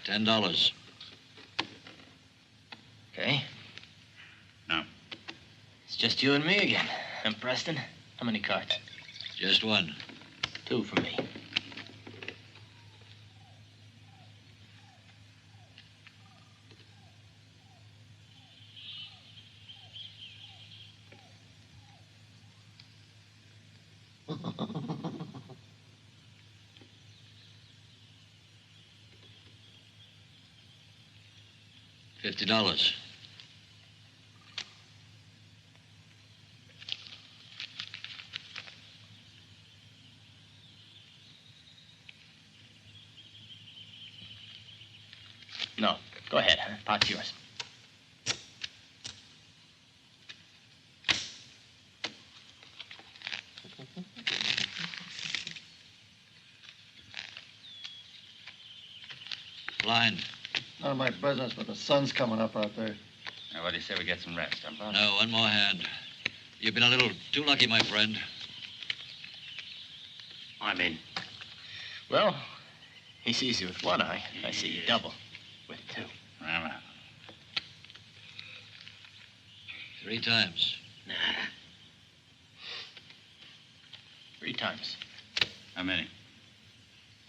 $10. Okay. No. It's just you and me again. And Preston, how many cards? Just one. 2 for me. $50. No. Go ahead. Pot's yours. Blind. None of my business, but the sun's coming up out there. Now, what do you say we get some rest, huh, Bob? No, one more hand. You've been a little too lucky, my friend. I'm in. Well, he sees you with one eye. I see you double with 2. I'm out. 3 times. Nah. 3 times. How many?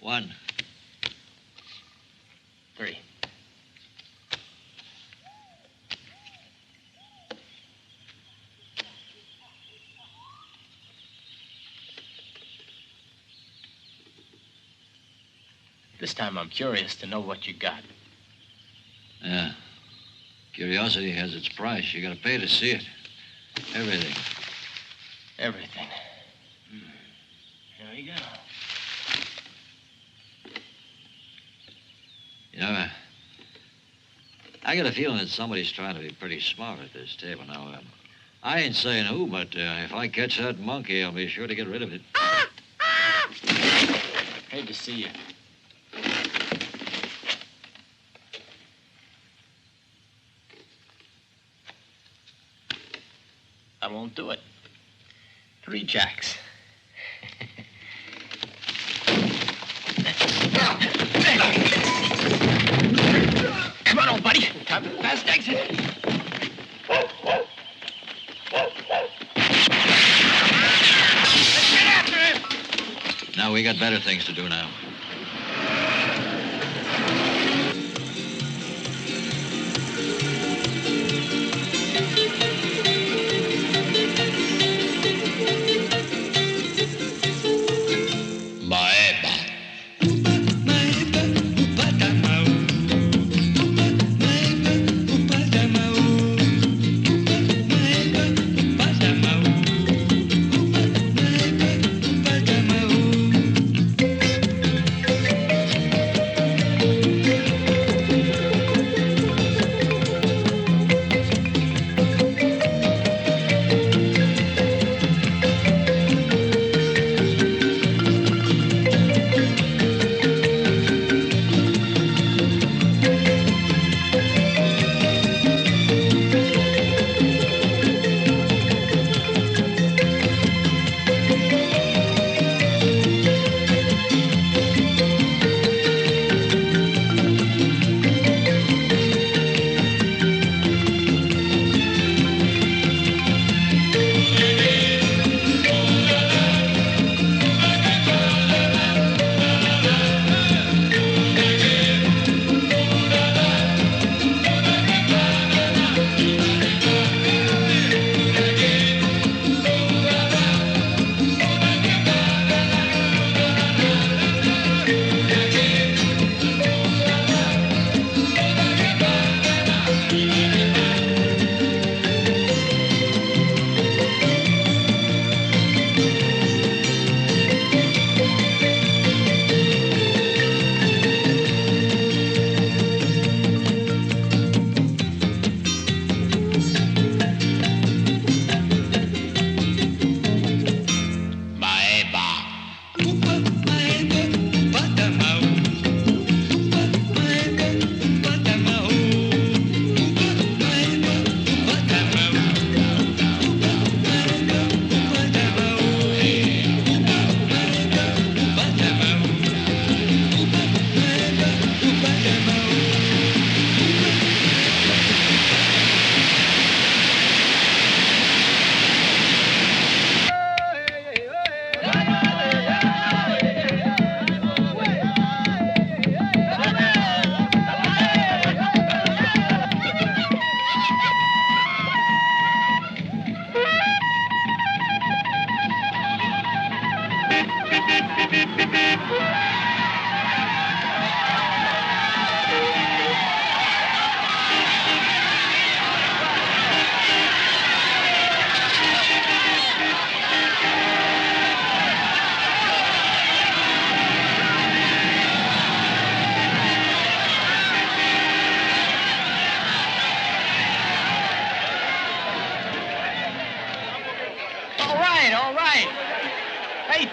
1. 3. This time I'm curious to know what you got. Yeah. Curiosity has its price. You gotta pay to see it. Everything. Everything. Here we go. You know, I got a feeling that somebody's trying to be pretty smart at this table. Now, I ain't saying who, but if I catch that monkey, I'll be sure to get rid of it. Hate to see you. I won't do it. 3 jacks. Come on, old buddy. Time for the fast exit. Let's get after him. Now, we got better things to do now.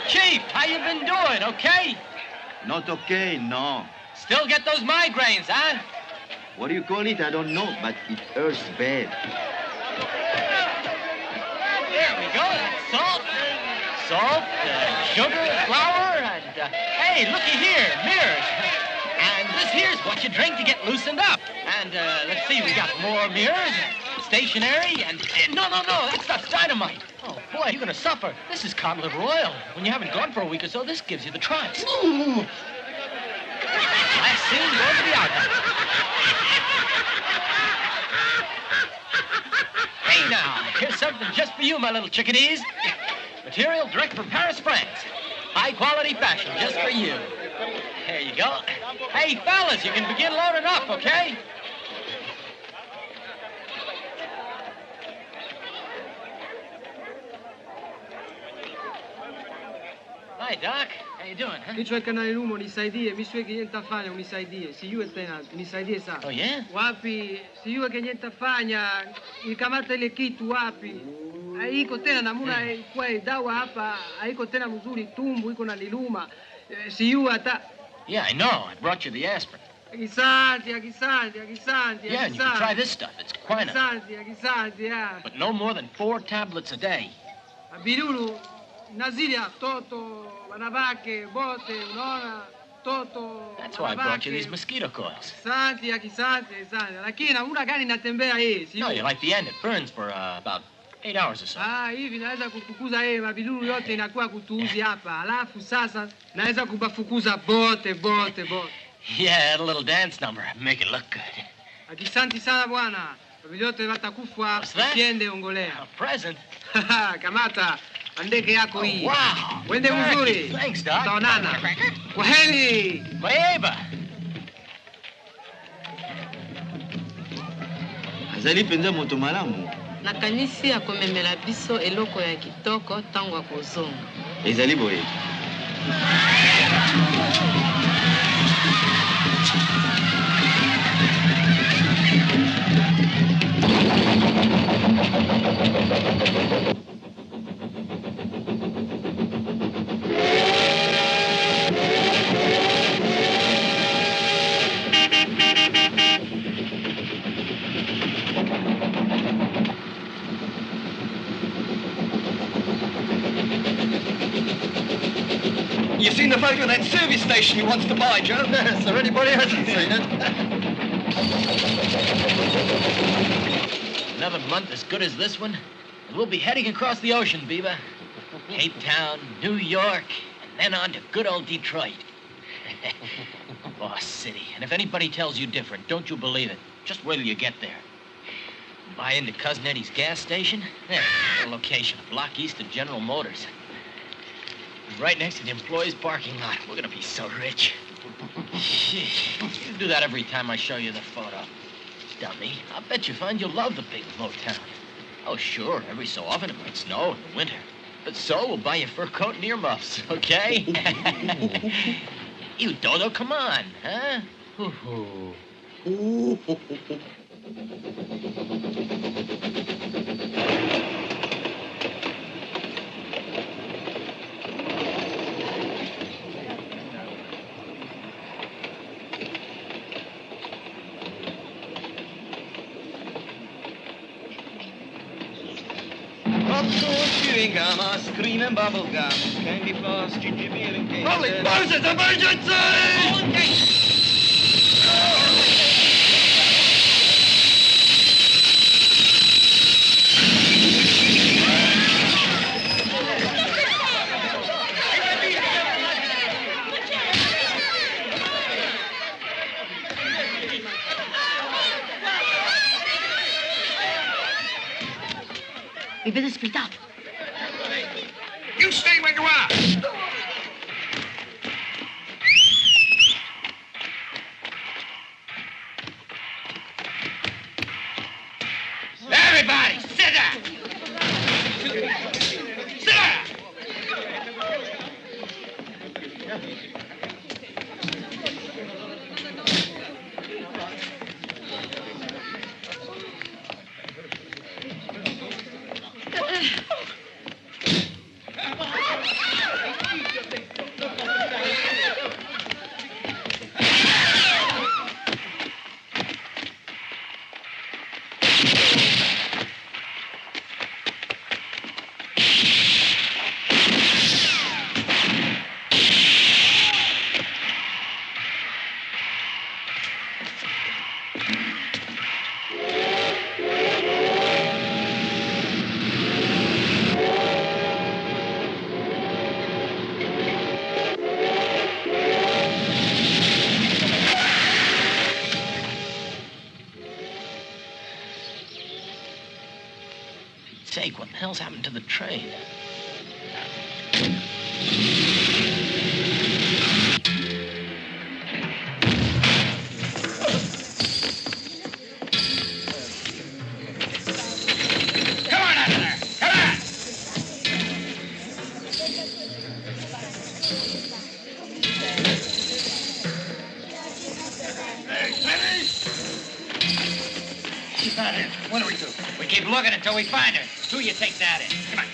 Chief, how you been doing, okay? Not okay, no. Still get those migraines, huh? What do you call it? I don't know, but it hurts bad. There we go. Salt, sugar, flour, and, hey, looky here, mirrors. And this here's what you drink to get loosened up. And, let's see, we got more mirrors, stationery, and... No, that stuff's dynamite. Oh, boy, you're gonna suffer. This is cod liver oil. When you haven't gone for a week or so, this gives you the tricks. Last scene, go to the outhouse. Hey, now, here's something just for you, my little chickadees. Material direct from Paris, France. High-quality fashion just for you. There you go. Hey, fellas, you can begin loading up, okay? Hi, Doc. How you doing, huh? Kichwa kanali lumo nisaidie, miswe kenye nitafanya unisaidie. Sijue tena, nisaidie sana. Oh, yeah? Wapi? Sijue kenye nitafanya. Nikamata ile kitu wapi? Haiko tena namuna kwa dawa hapa, haiko tena mzuri, tumbu iko na niluma. Sijue hata. Yeah, I know. I brought you the aspirin. Asante. Yeah, and you can try this stuff. It's quinine. Asante, yeah. But no more than 4 tablets a day. Abilulu, nazilia, toto, wanawake, bote, unaona, toto. That's why I brought you these mosquito coils. Asante. Lakini namuna gani natembea hii? No, you like the end. It burns for about 8 hours or so. Hivi naweza kufukuza mabilulu yote inakuwa kutuuzi hapa. Alafu sasa naweza kubafukuza bote. Yeah, add a little dance number. Make it look good. Asante sana bwana. Yote watakufa usiende ongolea. A present? Kamata andeke yako hii. Wow. Wende mzuri. Thanks, Doc. Tutaonana. Kwaheri. Maeba. Azali penza moto malamu. nakanisi akomemela biso eloko ya kitoko tango akozonga. Ezali boye. You've seen the photo of that service station he wants to buy, Joe? Yes, or anybody hasn't seen it. Another month as good as this one, and we'll be heading across the ocean, Biba. Cape Town, New York, and then on to good old Detroit. Boss city. And if anybody tells you different, don't you believe it. Just wait till you get there. Buy into Cousin Eddie's gas station. There, the location, a block east of General Motors. Right next to the employees' parking lot. We're gonna be so rich. Sheesh. You do that every time I show you the photo. Dummy. I'll bet you find you'll love the big Motown. Oh, sure. Every so often it might snow in the winter. But so, we'll buy you a fur coat and earmuffs, okay? You dodo, come on, huh? Chewing gum, ice cream and bubble gum, candy floss, ginger beer and cake. Holy Moses, emergency! Vi vede splitato. You stay where you are! Everybody, sit down! Sit down! hell's happened to the train? Come on out of there! Come on! Hey, Jimmy! She's not in. What do we do? We keep looking until we find her. Two, you take that in. Come on.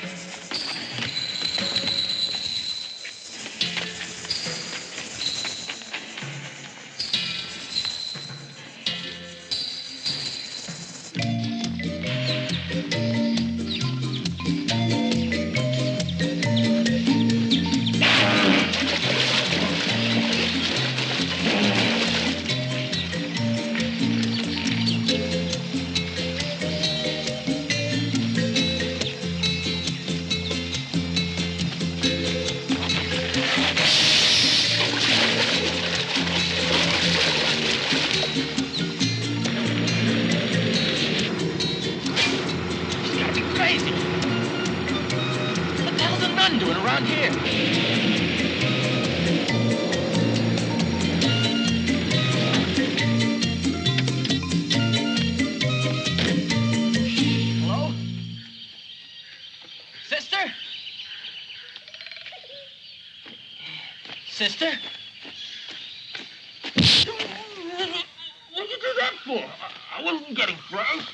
Sister? What'd you do that for? I wasn't getting fresh.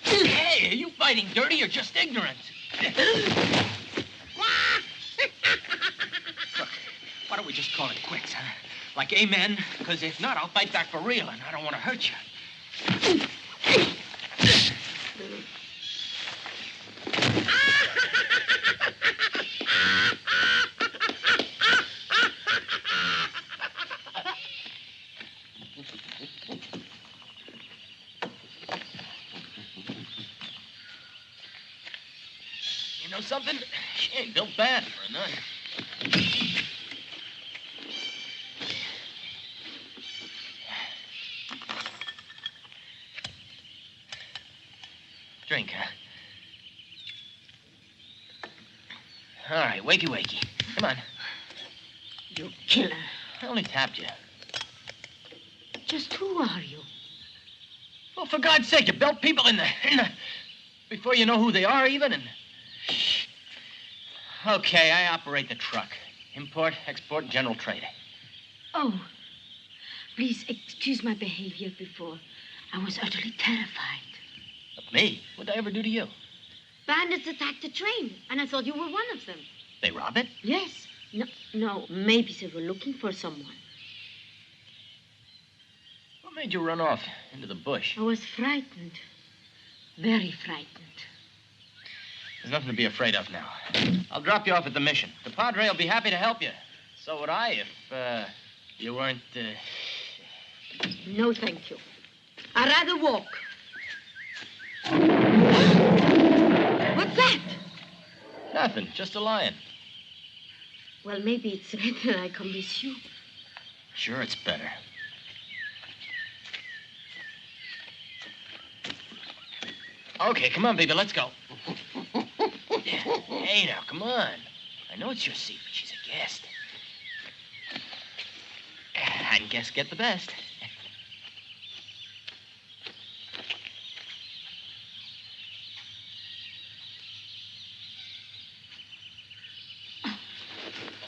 Hey, are you fighting dirty or just ignorant? Look, why don't we just call it quits, huh? Like amen? Because if not, I'll fight back for real, and I don't want to hurt you. You know something? She ain't built bad for a nun. Drink, huh? All right, wakey, wakey. Come on. You killer. I only tapped you. Just who are you? Well, for God's sake, you belt people in the... Before you know who they are, even, and... Okay, I operate the truck. Import, export, general trade. Oh, please excuse my behavior before. I was utterly terrified. Of me? What'd I ever do to you? Bandits attacked the train, and I thought you were one of them. They rob it? Yes. No, maybe they were looking for someone. What made you run off into the bush? I was frightened. Very frightened. There's nothing to be afraid of now. I'll drop you off at the mission. The Padre will be happy to help you. So would I if, you weren't, No, thank you. I'd rather walk. What's that? Nothing, just a lion. Well, maybe it's better I come with you. Sure, it's better. Okay, come on, baby, let's go. Hey, now, come on. I know it's your seat, but she's a guest. And guests get the best.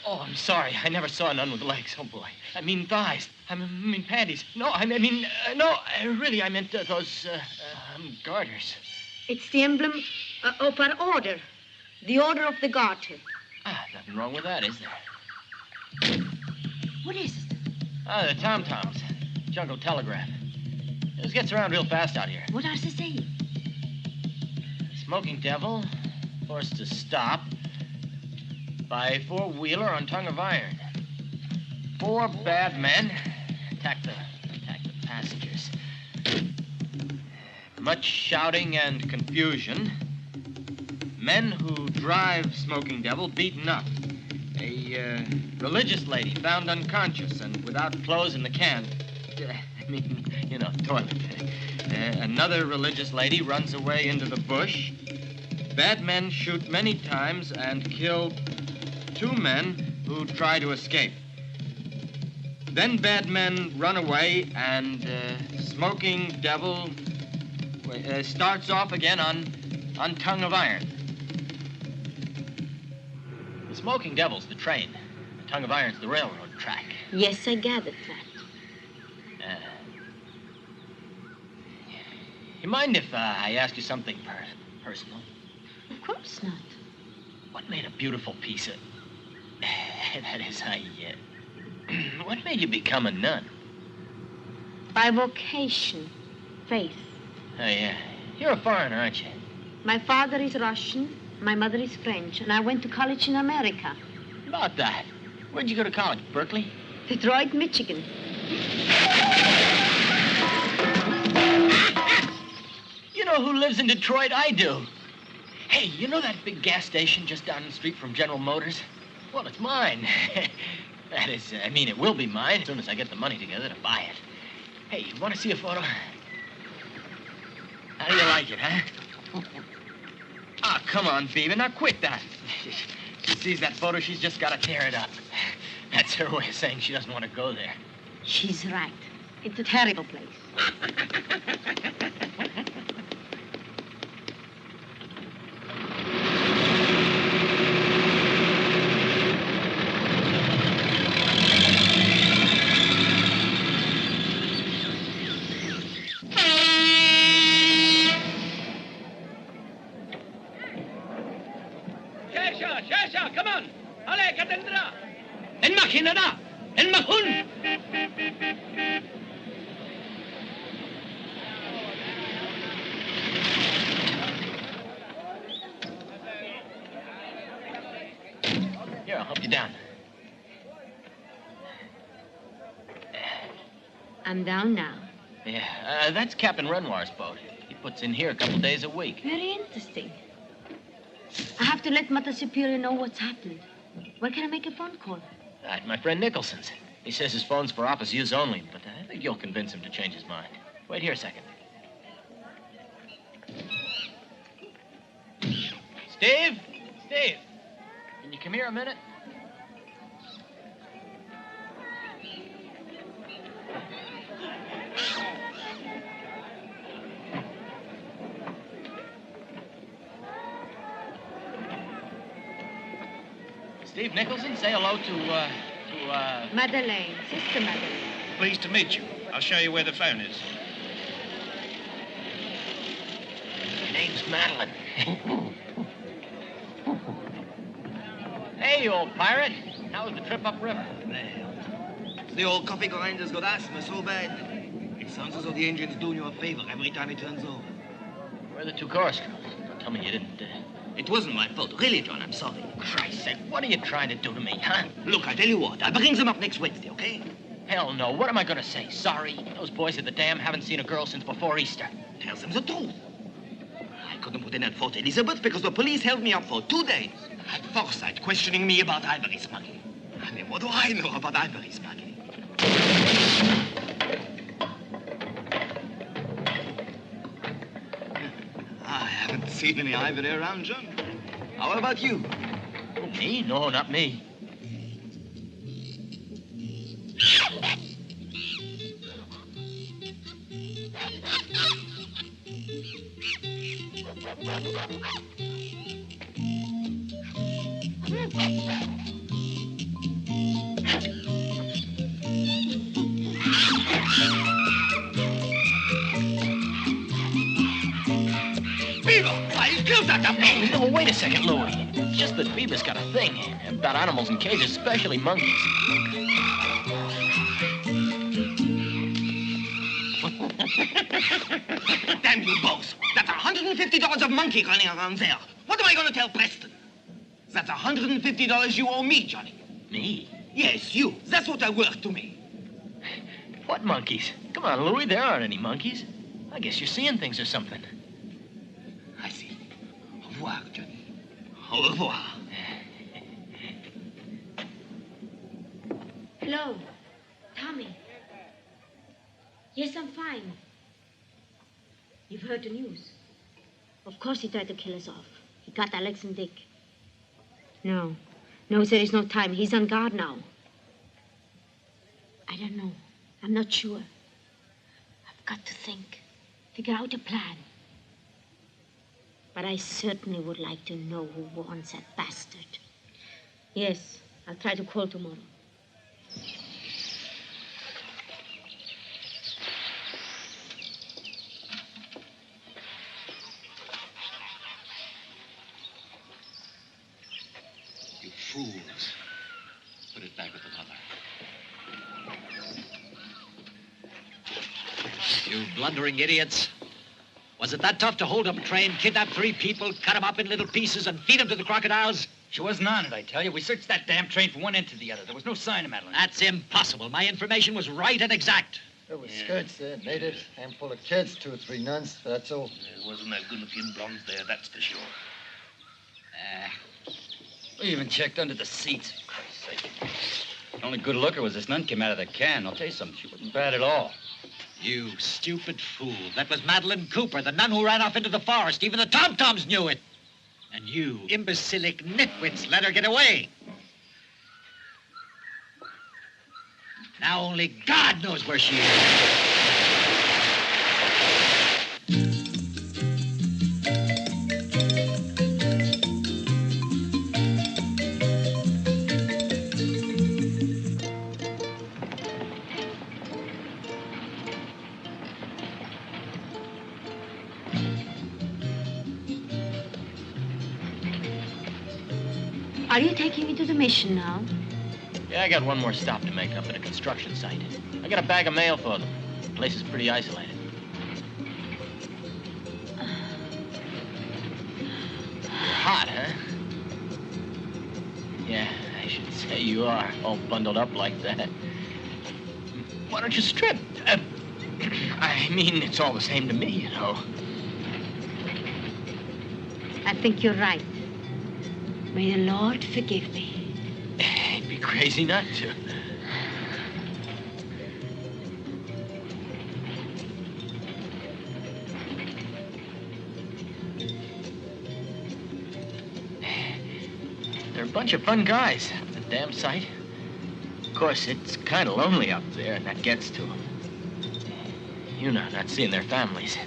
Oh, I'm sorry. I never saw a nun with legs. Oh, boy. I mean thighs. I mean panties. No, I meant those garters. It's the emblem of our order. The Order of the Garter. Ah, nothing wrong with that, is there? What is it? Ah, the tom-toms. Jungle telegraph. This gets around real fast out here. What are they saying? Smoking devil, forced to stop by four-wheeler on tongue of iron. 4 bad men attack the passengers. Much shouting and confusion. Men who drive Smoking Devil beaten up. A religious lady found unconscious and without clothes in the camp. I mean, you know, toilet. Another religious lady runs away into the bush. Bad men shoot many times and kill 2 men who try to escape. Then bad men run away and smoking devil starts off again on tongue of iron. The smoking devil's the train. The tongue of iron's the railroad track. Yes, I gathered that. You mind if I ask you something personal? Of course not. What made a beautiful piece of... that is, what made you become a nun? By vocation, faith. Oh, yeah. You're a foreigner, aren't you? My father is Russian, my mother is French, and I went to college in America. About that. Where'd you go to college, Berkeley? Detroit, Michigan. You know who lives in Detroit? I do. Hey, you know that big gas station just down the street from General Motors? Well, it's mine. That is, I mean, it will be mine as soon as I get the money together to buy it. Hey, you want to see a photo? How do you like it, huh? Oh, come on, baby. Now quit that. She sees that photo, she's just got to tear it up. That's her way of saying she doesn't want to go there. She's right. It's a terrible place. Come on! Allez, katendra! En machina da! En machun! Here, I'll help you down. I'm down now. Yeah, that's Captain Renoir's boat. He puts in here a couple days a week. Very interesting. I have to let Mother Superior know what's happened. Where can I make a phone call? At my friend Nicholson's. He says his phone's for office use only, but I think you'll convince him to change his mind. Wait here a second. Steve? Steve, can you come here a minute? Steve Nicholson, say hello to Madeleine, Sister Madeleine. Pleased to meet you. I'll show you where the phone is. Her name's Madeline. Hey, you old pirate. How was the trip upriver? The old coffee grinder's got asthma so bad. It sounds as though the engine's doing you a favor every time it turns over. Where are the 2 chorus girls? Don't tell me you didn't... It wasn't my fault. Really, John, I'm sorry. Christ's sake, what are you trying to do to me, huh? Look, I tell you what. I'll bring them up next Wednesday, okay? Hell no. What am I going to say? Sorry. Those boys at the dam haven't seen a girl since before Easter. Tell them the truth. I couldn't put in at Fort Elizabeth because the police held me up for 2 days. At Forsyth questioning me about ivory smuggling. I mean, what do I know about ivory smuggling? I haven't seen any ivory around, John. How about you? Me? No, not me. No, wait a second, Louie. It's just that Beaver's got a thing about animals in cages, especially monkeys. Damn you both. That's $150 of monkey running around there. What am I going to tell Preston? That's $150 you owe me, Johnny. Me? Yes, you. That's what they're worth to me. What monkeys? Come on, Louie, there aren't any monkeys. I guess you're seeing things or something. I see. Au revoir, Johnny. Au revoir. Hello, Tommy. Yes, I'm fine. You've heard the news. Of course he tried to kill us off. He got Alex and Dick. No, there is no time. He's on guard now. I don't know. I'm not sure. I've got to think. Figure out a plan. But I certainly would like to know who warns that bastard. Yes, I'll try to call tomorrow. You fools. Put it back with the mother. You blundering idiots. Was it that tough to hold up a train, kidnap 3 people, cut them up in little pieces, and feed them to the crocodiles? She wasn't on it, I tell you. We searched that damn train from one end to the other. There was no sign of Madeline. That's impossible. My information was right and exact. There were skirts there, natives, handful of kids, 2 or 3 nuns, that's all. There wasn't no good-looking blondes there, that's for sure. We even checked under the seats, for Christ's sake. The only good looker was this nun came out of the can. I'll tell you something, she wasn't bad at all. You stupid fool. That was Madeline Cooper, the nun who ran off into the forest. Even the tom-toms knew it. And you, imbecilic nitwits, let her get away. Now only God knows where she is. Are you taking me to the mission now? Yeah, I got one more stop to make up at a construction site. I got a bag of mail for them. The place is pretty isolated. You're hot, huh? Yeah, I should say you are, all bundled up like that. Why don't you strip? I mean, it's all the same to me, you know. I think you're right. May the Lord forgive me. It'd be crazy not to. They're a bunch of fun guys, the damn sight. Of course, it's kind of lonely up there, and that gets to them. You know, not seeing their families.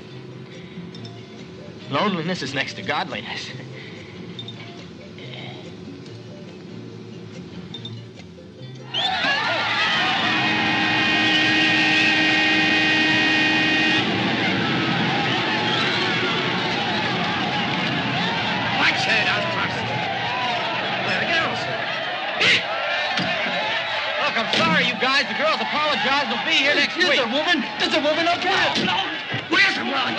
Loneliness is next to godliness. The girls apologize. They'll be here next week. There's a woman up there. No. Where's the blood?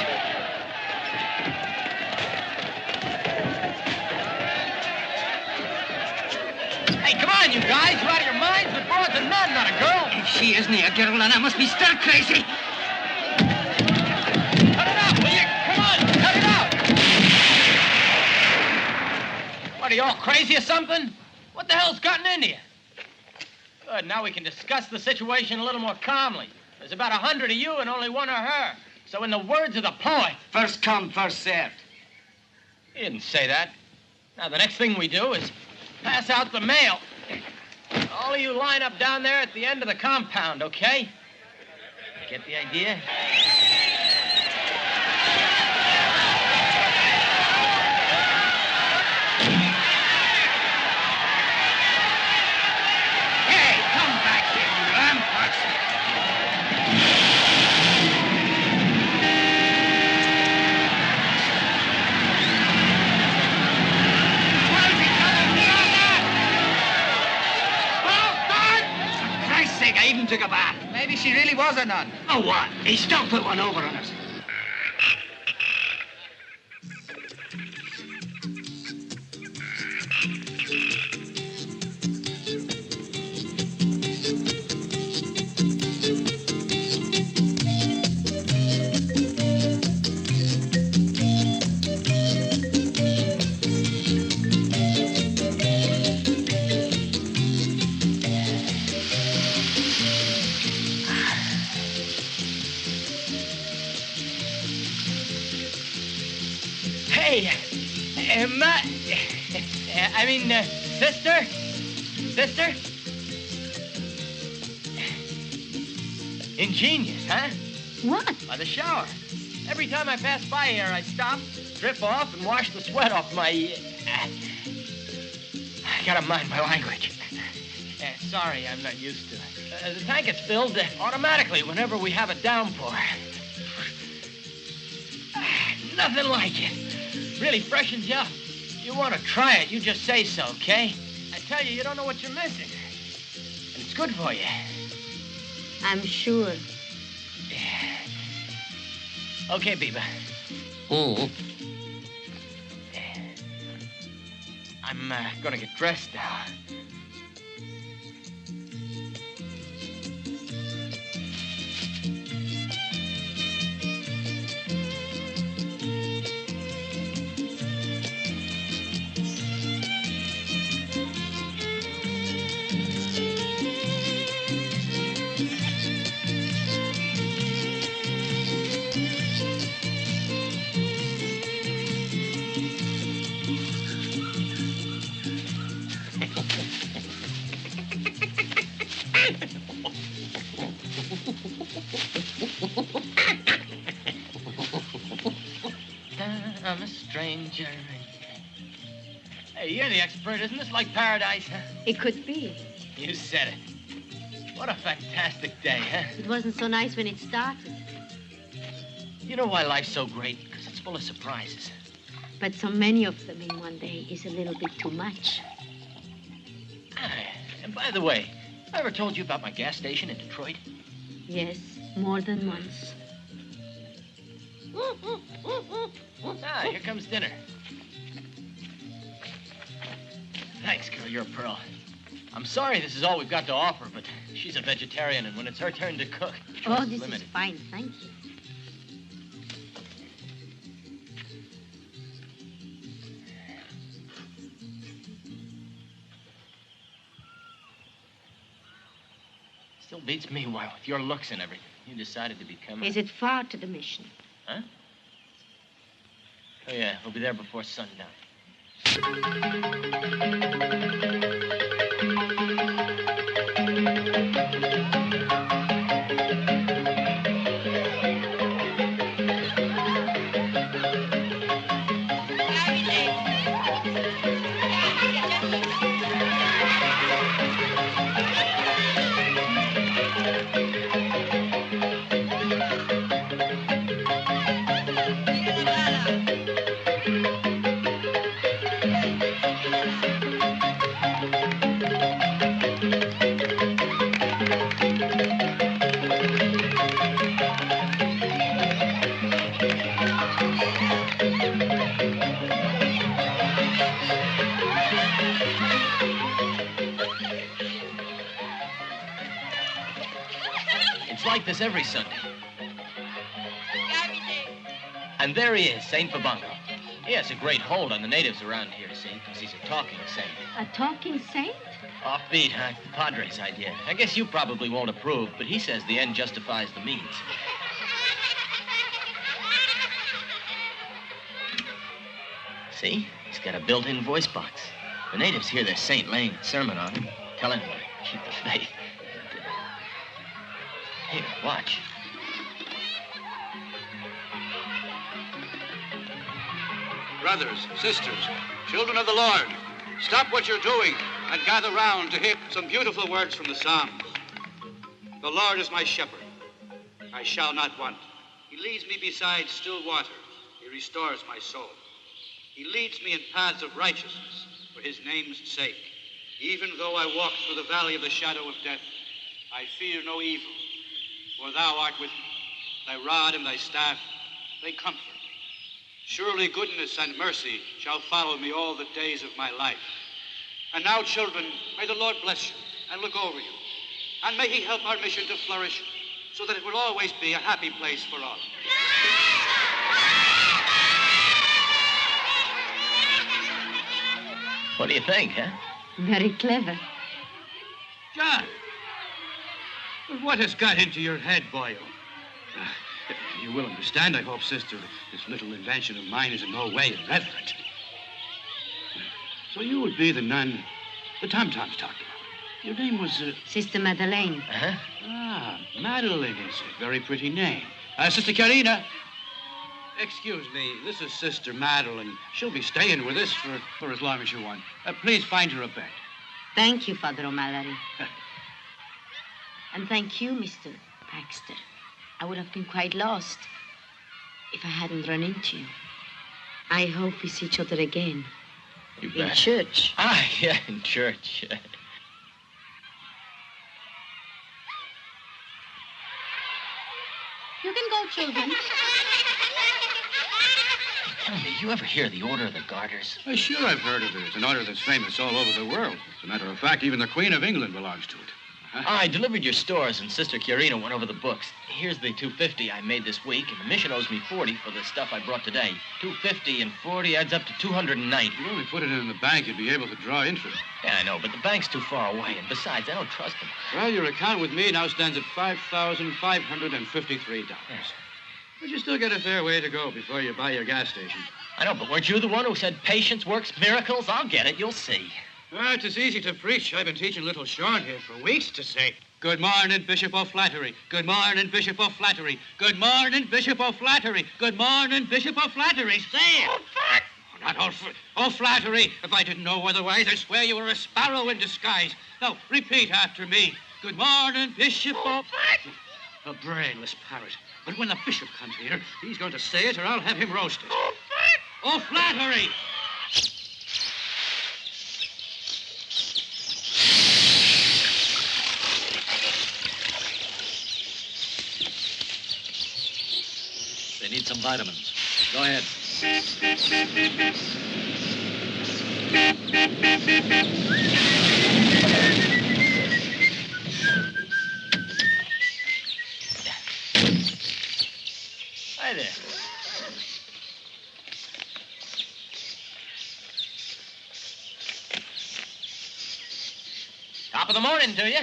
Hey, come on, you guys. You're out of your minds. The boy's a nun, not a girl. If she isn't a girl, then I must be stark crazy. Cut it out, will you? Come on, cut it out. What, are you all crazy or something? What the hell's gotten into you? Good, now we can discuss the situation a little more calmly. There's about 100 of you and only one of her. So in the words of the poet... First come, first served. He didn't say that. Now, the next thing we do is pass out the mail. All of you line up down there at the end of the compound, okay? Get the idea? I even took a bath. Maybe she really was a nun. Oh, what? He still put one over on us. Hey, sister? Sister? Ingenious, huh? What? By the shower. Every time I pass by here, I stop, strip off, and wash the sweat off my... I gotta mind my language. Sorry, I'm not used to it. The tank gets filled automatically whenever we have a downpour. Nothing like it. Really freshens you up. You want to try it, you just say so, okay? I tell you, you don't know what you're missing. And it's good for you. I'm sure. Okay, Biba. I'm gonna get dressed now. I'm a stranger. Hey, you're the expert. Isn't this like paradise, huh? It could be. You said it. What a fantastic day, huh? It wasn't so nice when it started. You know why life's so great? Because it's full of surprises. But so many of them in one day is a little bit too much. And by the way, I ever told you about my gas station in Detroit? Yes, more than once. Here comes dinner. Thanks, girl, you're a pearl. I'm sorry this is all we've got to offer, but she's a vegetarian, and when it's her turn to cook, Oh, this limited. is fine, thank you. Still beats me why, with your looks and everything, you decided to become a... Is it far to the mission? Huh? Oh, yeah, we'll be there before sundown. Like this every Sunday. And there he is, Saint Babungo. He has a great hold on the natives around here, see, because he's a talking saint. A talking saint? Offbeat, huh? The Padre's idea. I guess you probably won't approve, but he says the end justifies the means. See? He's got a built-in voice box. The natives hear their saint laying a sermon on him, telling him to keep the faith. Here, watch. Brothers, sisters, children of the Lord, stop what you're doing and gather round to hear some beautiful words from the Psalms. The Lord is my shepherd. I shall not want. He leads me beside still waters. He restores my soul. He leads me in paths of righteousness for his name's sake. Even though I walk through the valley of the shadow of death, I fear no evil. For thou art with me, thy rod and thy staff, they comfort me. Surely goodness and mercy shall follow me all the days of my life. And now, children, may the Lord bless you and look over you. And may he help our mission to flourish so that it will always be a happy place for all. What do you think, huh? Very clever. John! What has got into your head, boyo? you will understand, I hope, sister, that this little invention of mine is in no way irreverent. So you would be the nun the Tom-Tom's talked about. Your name was, Sister Madeleine. Uh-huh. Ah, Madeline is a very pretty name. Sister Karina. Excuse me, this is Sister Madeline. She'll be staying with us for as long as you want. Please find her a bed. Thank you, Father O'Mallory. And thank you, Mr. Baxter. I would have been quite lost if I hadn't run into you. I hope we see each other again. You In bet. church. Ah, yeah, in church. You can go, children. Tell me, you ever hear the Order of the Garters? Sure, I've heard of it. It's an order that's famous all over the world. As a matter of fact, even the Queen of England belongs to it. I delivered your stores, and Sister Chiarina went over the books. Here's the $250 I made this week, and the mission owes me $40 for the stuff I brought today. $250 and $40 adds up to $290. If you only put it in the bank, you'd be able to draw interest. Yeah, I know, but the bank's too far away, and besides, I don't trust them. Well, your account with me now stands at $5,553. But you still get a fair way to go before you buy your gas station. I know, but weren't you the one who said patience works miracles? I'll get it, you'll see. It's as easy to preach. I've been teaching little Sean here for weeks to say, good morning, Bishop O'Flattery. Good morning, Bishop O'Flattery. Good morning, Bishop O'Flattery. Good morning, Bishop O'Flattery. Say it. Not O'Flattery. If I didn't know otherwise, I swear you were a sparrow in disguise. Now, repeat after me. Good morning, Bishop O'Flattery. A brainless parrot. But when the bishop comes here, he's going to say it or I'll have him roasted. O'Flattery. They need some vitamins. Go ahead. Hi there. Top of the morning to you.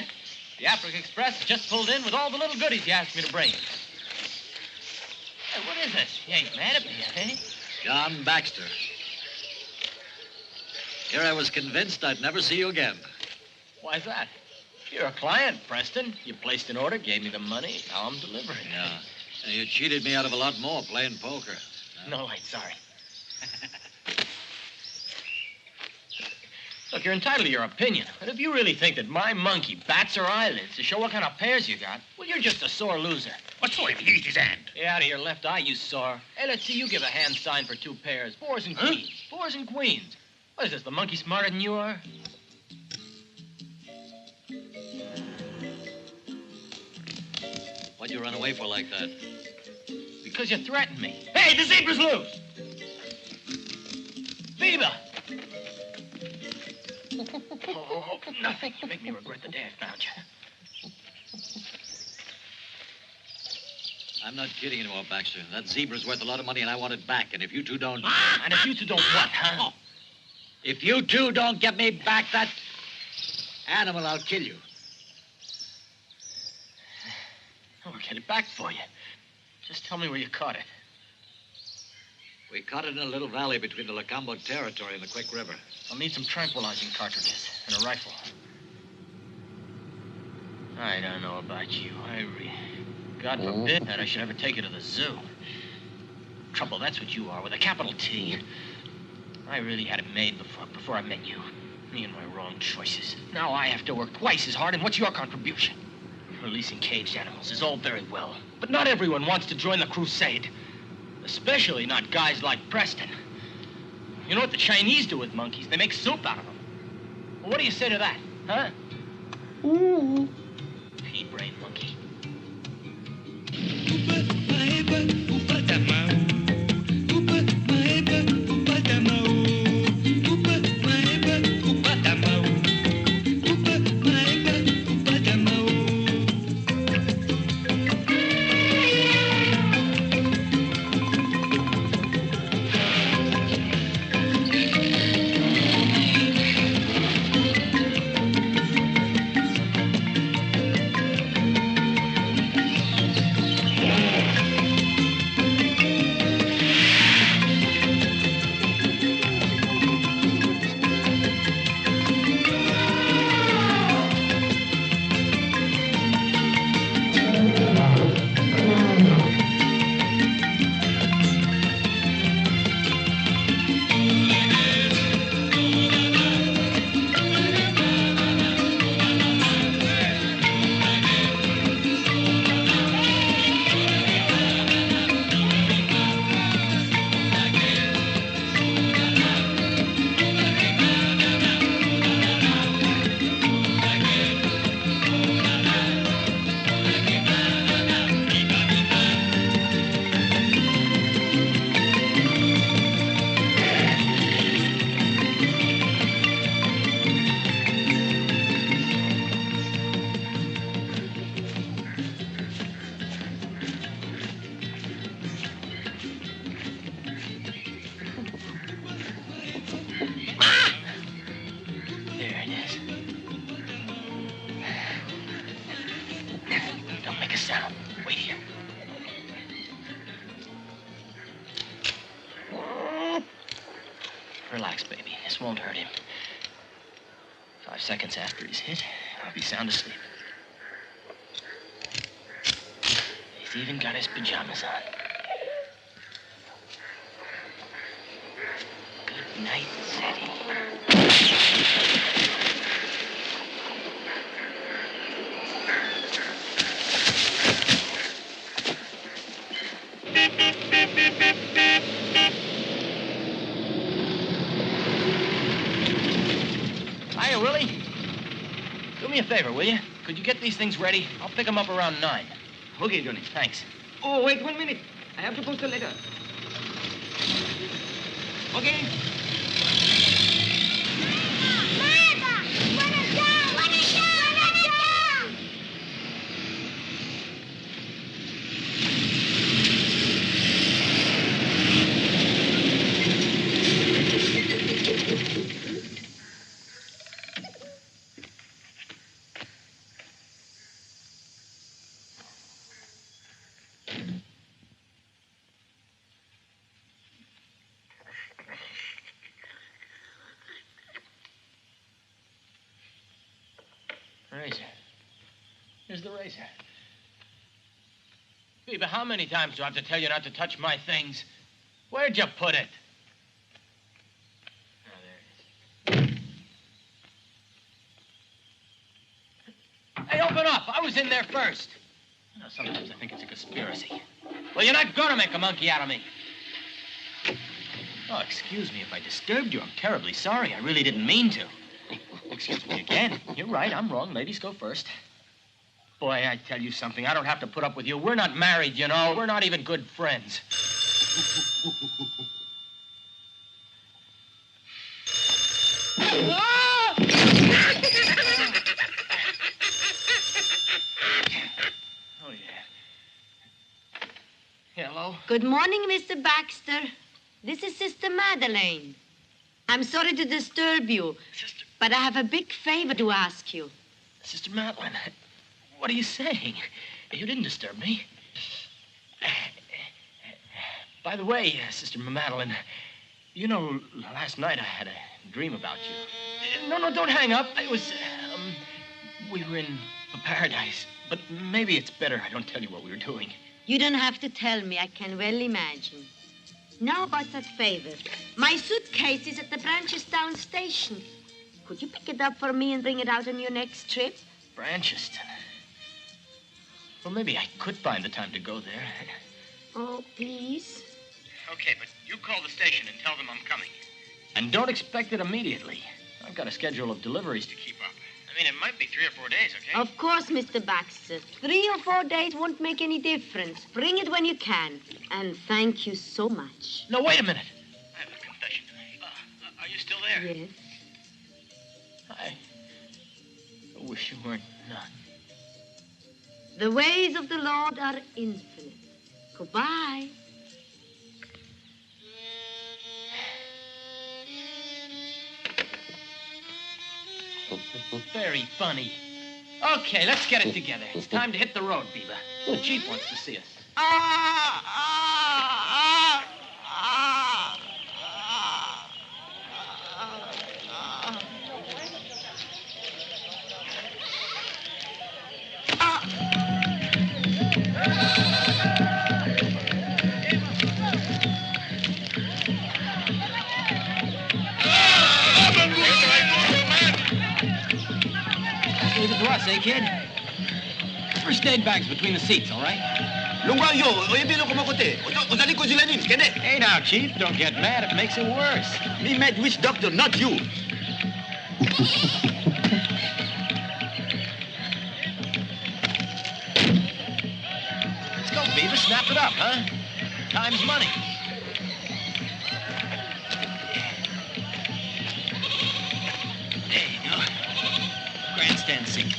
The Africa Express has just pulled in with all the little goodies you asked me to bring. Hey, what is this? You ain't mad at me, eh? John Baxter. Here I was convinced I'd never see you again. Why's that? You're a client, Preston. You placed an order, gave me the money. Now I'm delivering. Yeah. And you cheated me out of a lot more playing poker. No light, sorry. Look, you're entitled to your opinion. But if you really think that my monkey bats her eyelids to show what kind of pairs you got, well, you're just a sore loser. What's for if he eats his hand? Get out of your left eye, you sore. Hey, let's see you give a hand sign for 2 pairs. 4s and queens. 4s and queens. What is this, the monkey smarter than you are? Why'd you run away for like that? Because you threatened me. Hey, the zebra's loose! Viva! Oh, nothing. You make me regret the day I found you. I'm not kidding anymore, Baxter. That zebra's worth a lot of money, and I want it back. And if you two don't... And if you two don't what, huh? If you two don't get me back that animal, I'll kill you. I'll get it back for you. Just tell me where you caught it. We caught it in a little valley between the Lacombo Territory and the Quick River. I'll need some tranquilizing cartridges and a rifle. I don't know about you. God forbid that I should ever take you to the zoo. Trouble, that's what you are, with a capital T. I really had it made before I met you. Me and my wrong choices. Now I have to work twice as hard, and what's your contribution? Releasing caged animals is all very well, but not everyone wants to join the crusade. Especially not guys like Preston. You know what the Chinese do with monkeys? They make soup out of them. Well, what do you say to that, huh? Ooh. Pea-brain monkey. Relax, baby. This won't hurt him. 5 seconds after he's hit, I'll be sound asleep. He's even got his pajamas on. Good night, City. Hiya, Willie. Do me a favor, will you? Could you get these things ready? I'll pick them up around 9. Okay, Johnny. Thanks. Oh, wait 1 minute. I have to post a letter. Okay. Razor. Here's the razor. Phoebe, how many times do I have to tell you not to touch my things? Where'd you put it? Oh, there it is. Hey, open up! I was in there first. You know, sometimes I think it's a conspiracy. Well, you're not gonna make a monkey out of me. Oh, excuse me if I disturbed you. I'm terribly sorry. I really didn't mean to. Excuse me again. You're right. I'm wrong. Ladies go first. Boy, I tell you something. I don't have to put up with you. We're not married, you know. We're not even good friends. Oh, yeah. Hello? Good morning, Mr. Baxter. This is Sister Madeleine. I'm sorry to disturb you, but I have a big favor to ask you. Sister Madeline, what are you saying? You didn't disturb me. By the way, Sister Madeline, you know, last night I had a dream about you. No, don't hang up. I was, we were in paradise, but maybe it's better I don't tell you what we were doing. You don't have to tell me. I can well imagine. Now about that favor. My suitcase is at the Branchestown station. Could you pick it up for me and bring it out on your next trip? Brancheston. Well, maybe I could find the time to go there. Oh, please. Okay, but you call the station and tell them I'm coming. And don't expect it immediately. I've got a schedule of deliveries to keep up. I mean, it might be 3 or 4 days, okay? Of course, Mr. Baxter. 3 or 4 days won't make any difference. Bring it when you can. And thank you so much. No, wait a minute. I have a confession. Are you still there? Yes. I wish you weren't none. The ways of the Lord are infinite. Goodbye. Very funny. Okay, let's get it together. It's time to hit the road, Beaver. The chief wants to see us. Leave it to us, eh, kid? First aid bags between the seats, all right? Hey, now, Chief, don't get mad. It makes it worse. Me mad which doctor, not you. Let's go, Beaver. Snap it up, huh? Time's money. There you go. Grandstand seat.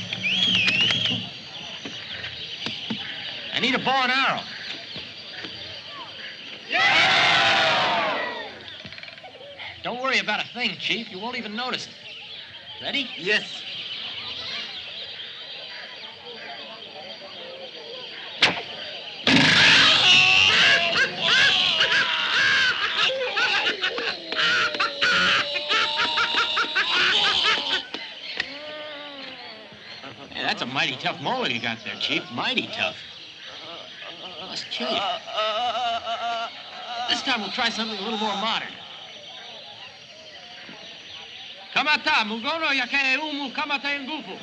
I need a bow and arrow. Yeah! Don't worry about a thing, Chief. You won't even notice it. Ready? Yes. Mighty tough molar you got there, Chief. Mighty tough. Must kill you. This time we'll try something a little more modern. Kamata, mugono yake umu kamata nguvu.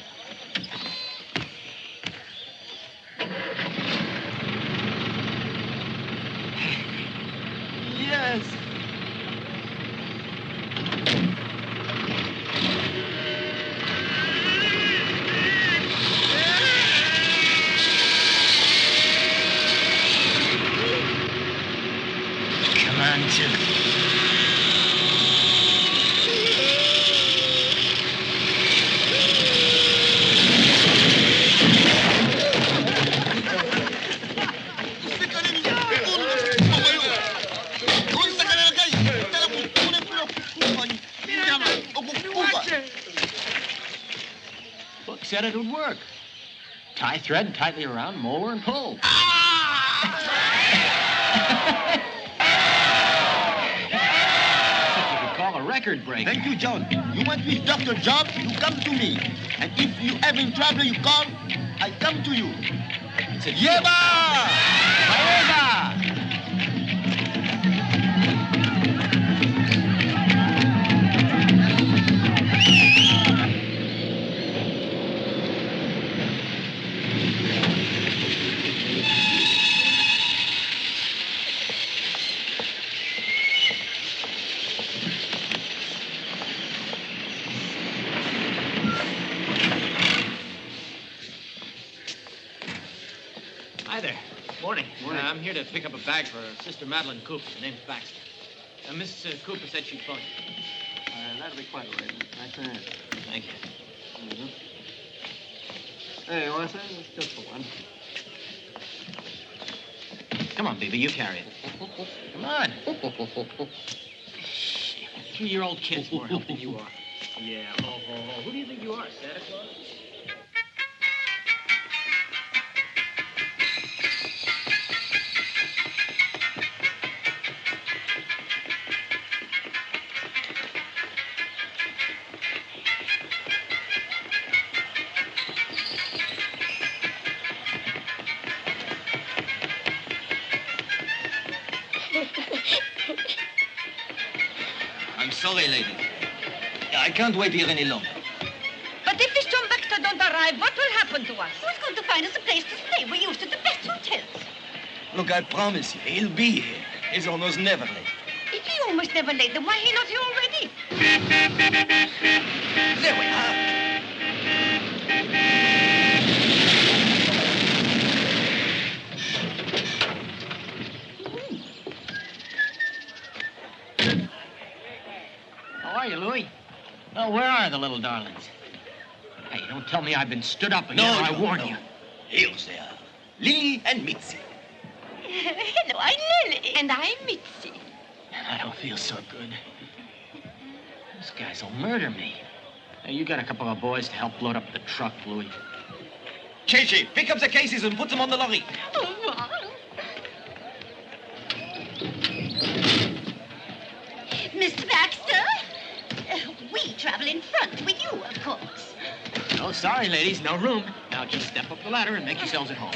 Yes. Come on, Jim. Look, said it would work. Tie thread tightly around molar and pull. A record breaker. Thank you, John. You want with Dr. Job, you come to me. And if you have in trouble, you call, I come to you. It's a Gemma! I'm here to pick up a bag for Sister Madeline Cooper. Her name's Baxter. Miss Cooper said she'd phone you. That'll be quite all right. Nice to have you. Thank you. Mm-hmm. Hey, you want to say? It's just for one. Come on, baby, you carry it. Come on. 3-year-old kid's more help than you are. Yeah, Who do you think you are, Santa Claus? Sorry, lady. I can't wait here any longer. But if this John Baxter don't arrive, what will happen to us? Who's going to find us a place to stay? We're used to the best hotels. Look, I promise you, he'll be here. He's almost never late. If he almost never late, then why he not here already? There we are. How are you, Louis? Oh, where are the little darlings? Hey, don't tell me I've been stood up again, or I warn you. Here they are. Lily and Mitzi. Hello, I'm Lily. And I'm Mitzi. I don't feel so good. These guys will murder me. Now, you got a couple of boys to help load up the truck, Louis. Che, pick up the cases and put them on the lorry. Oh, wow. Mr. Baxter, we travel in front with you, of course. Oh, sorry, ladies, no room. Now just step up the ladder and make yourselves at home.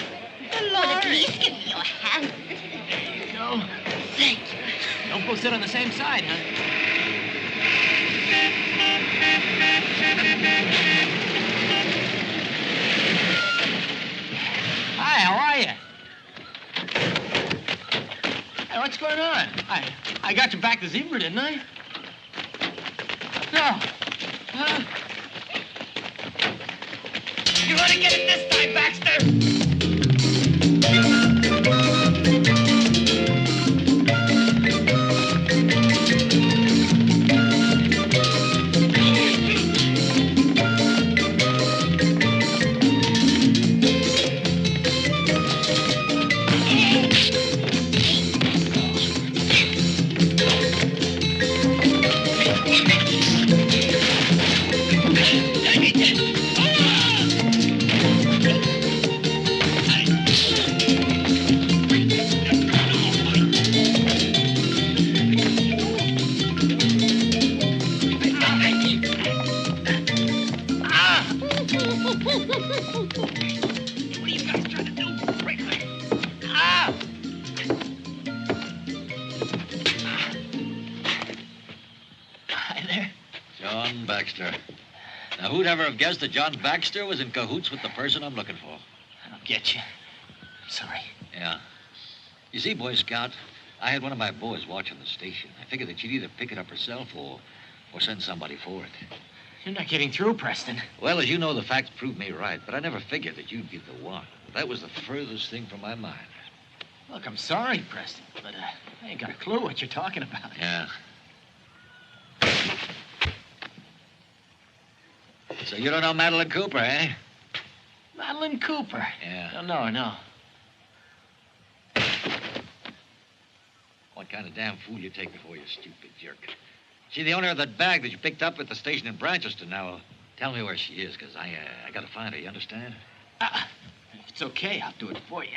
Well, at least give me your hand. There you go. Thank you. Don't both sit on the same side, huh? Hi, how are you? Hey, what's going on? I got you back to zebra, didn't I? No. Huh? You're gonna get it this time, Baxter! John Baxter. Now, who'd ever have guessed that John Baxter was in cahoots with the person I'm looking for? I'll get you. I'm sorry. Yeah. You see, Boy Scout, I had one of my boys watching the station. I figured that she'd either pick it up herself or send somebody for it. You're not getting through, Preston. Well, as you know, the facts proved me right, but I never figured that you'd be the one. That was the furthest thing from my mind. Look, I'm sorry, Preston, but I ain't got a clue what you're talking about. Yeah. So you don't know Madeline Cooper, eh? Madeline Cooper? Yeah. No. What kind of damn fool you take me for, you stupid jerk? She the owner of that bag that you picked up at the station in Branchester. Now, tell me where she is, because I gotta find her, you understand? If it's okay, I'll do it for you.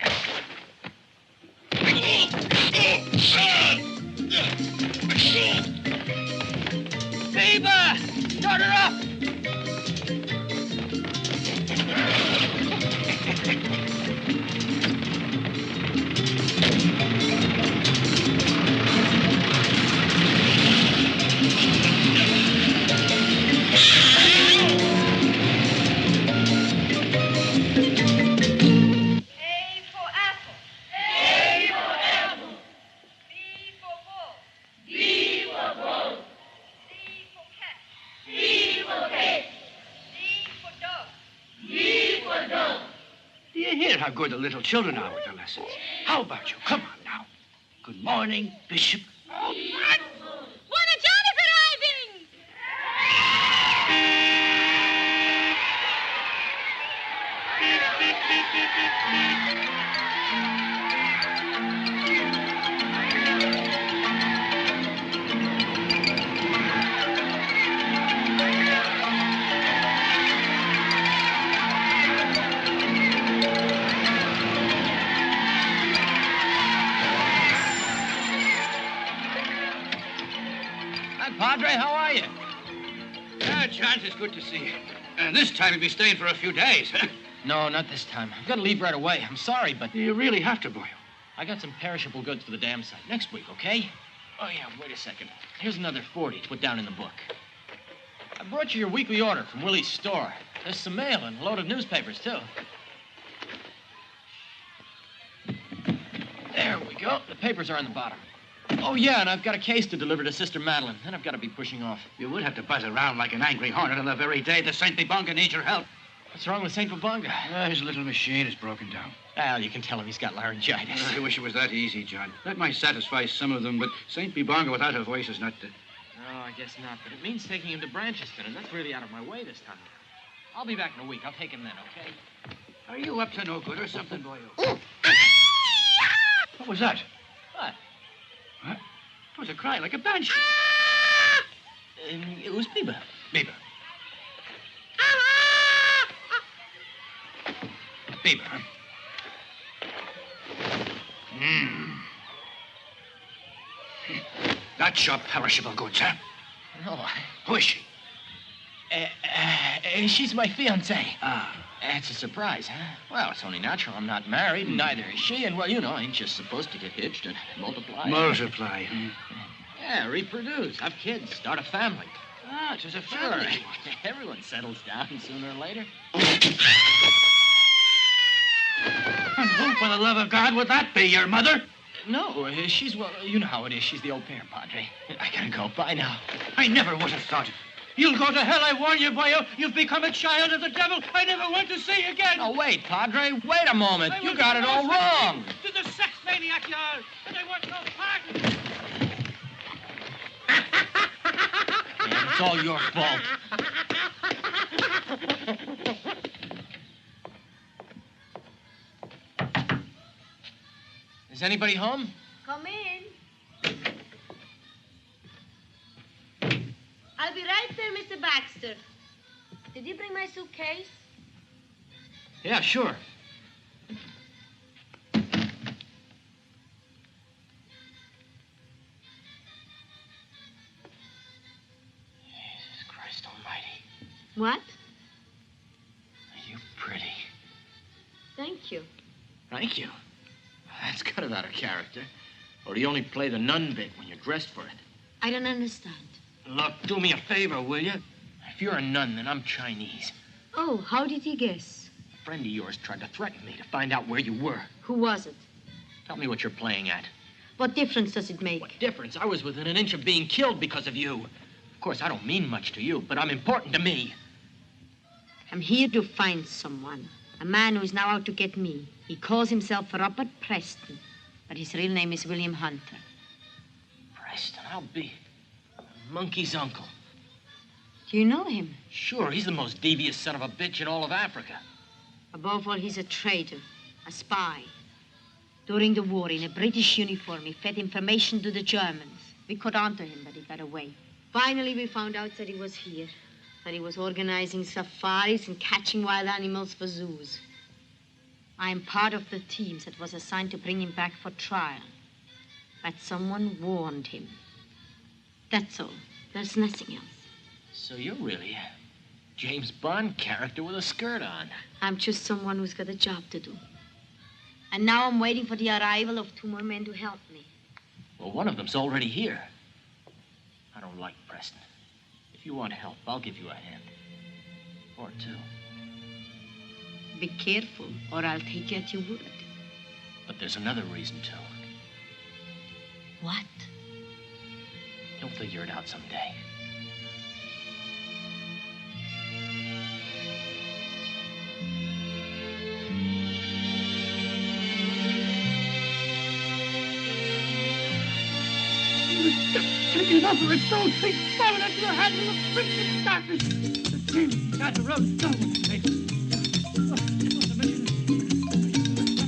Baby! Start her up! How good the little children are with the lessons. How about you? Come on now. Good morning, Bishop. Buona giorno for arriving! Padre, how are you? Chance, it's good to see you. This time you'll be staying for a few days. No, not this time. I've got to leave right away. I'm sorry, but... You really have to, boy. I got some perishable goods for the dam site. Next week, okay? Oh, yeah, wait a second. Here's another 40 to put down in the book. I brought you your weekly order from Willie's store. There's some mail and a load of newspapers, too. There we go. The papers are on the bottom. Oh, yeah, and I've got a case to deliver to Sister Madeline. Then I've got to be pushing off. You would have to buzz around like an angry hornet on the very day that St. Bibonga needs your help. What's wrong with St. Bibonga? His little machine is broken down. Well, you can tell him he's got laryngitis. I wish it was that easy, John. That might satisfy some of them, but St. Bibonga without a voice is not... No, I guess not, but it means taking him to Branchester, and that's really out of my way this time. I'll be back in a week. I'll take him then, okay? Are you up to no good or something, boyo? What was that? What? What? It was a cry like a banshee. It was Biba. Biba. Biba, huh? That's your perishable goods, huh? No, Who is she? She's my fiancée. Ah. It's a surprise, huh? Well, it's only natural. I'm not married, and neither is she. And, well, you know, I ain't just supposed to get hitched and multiply. Multiply, huh? Yeah, reproduce, have kids, start a family. Ah, it's a family. Sure. Everyone settles down sooner or later. And who, for the love of God, would that be? Your mother? No, she's, well, you know how it is. She's the au pair, Padre. I gotta go. Bye now. I never would have thought it. You'll go to hell, I warn you, boyo. You've become a child of the devil. I never want to see you again. Oh, wait, Padre. Wait a moment. You got it all wrong. To the sex maniac you are, and I want no part. Yeah, it's all your fault. Is anybody home? Come in. I'll be right there, Mr. Baxter. Did you bring my suitcase? Yeah, sure. Jesus Christ almighty. What? Are you pretty? Thank you. Thank you. That's kind of out of character. Or do you only play the nun bit when you're dressed for it? I don't understand. Look, do me a favor, will you? If you're a nun, then I'm Chinese. Oh, how did he guess? A friend of yours tried to threaten me to find out where you were. Who was it? Tell me what you're playing at. What difference does it make? What difference? I was within an inch of being killed because of you. Of course, I don't mean much to you, but I'm important to me. I'm here to find someone. A man who's now out to get me. He calls himself Robert Preston, but his real name is William Hunter. Preston, I'll be Monkey's uncle. Do you know him? Sure, he's the most devious son of a bitch in all of Africa. Above all, he's a traitor, a spy. During the war, in a British uniform, he fed information to the Germans. We caught on to him, but he got away. Finally, we found out that he was here, that he was organizing safaris and catching wild animals for zoos. I am part of the teams that was assigned to bring him back for trial. But someone warned him. That's all. There's nothing else. So you're really a James Bond character with a skirt on. I'm just someone who's got a job to do. And now I'm waiting for the arrival of 2 more men to help me. Well, one of them's already here. I don't like Preston. If you want help, I'll give you a hand. Or 2. Be careful, or I'll take you at your word. But there's another reason, too. What? You'll figure it out someday. Take it up or it's so thick, falling into your hand in the freaking darkness. The team got the road going.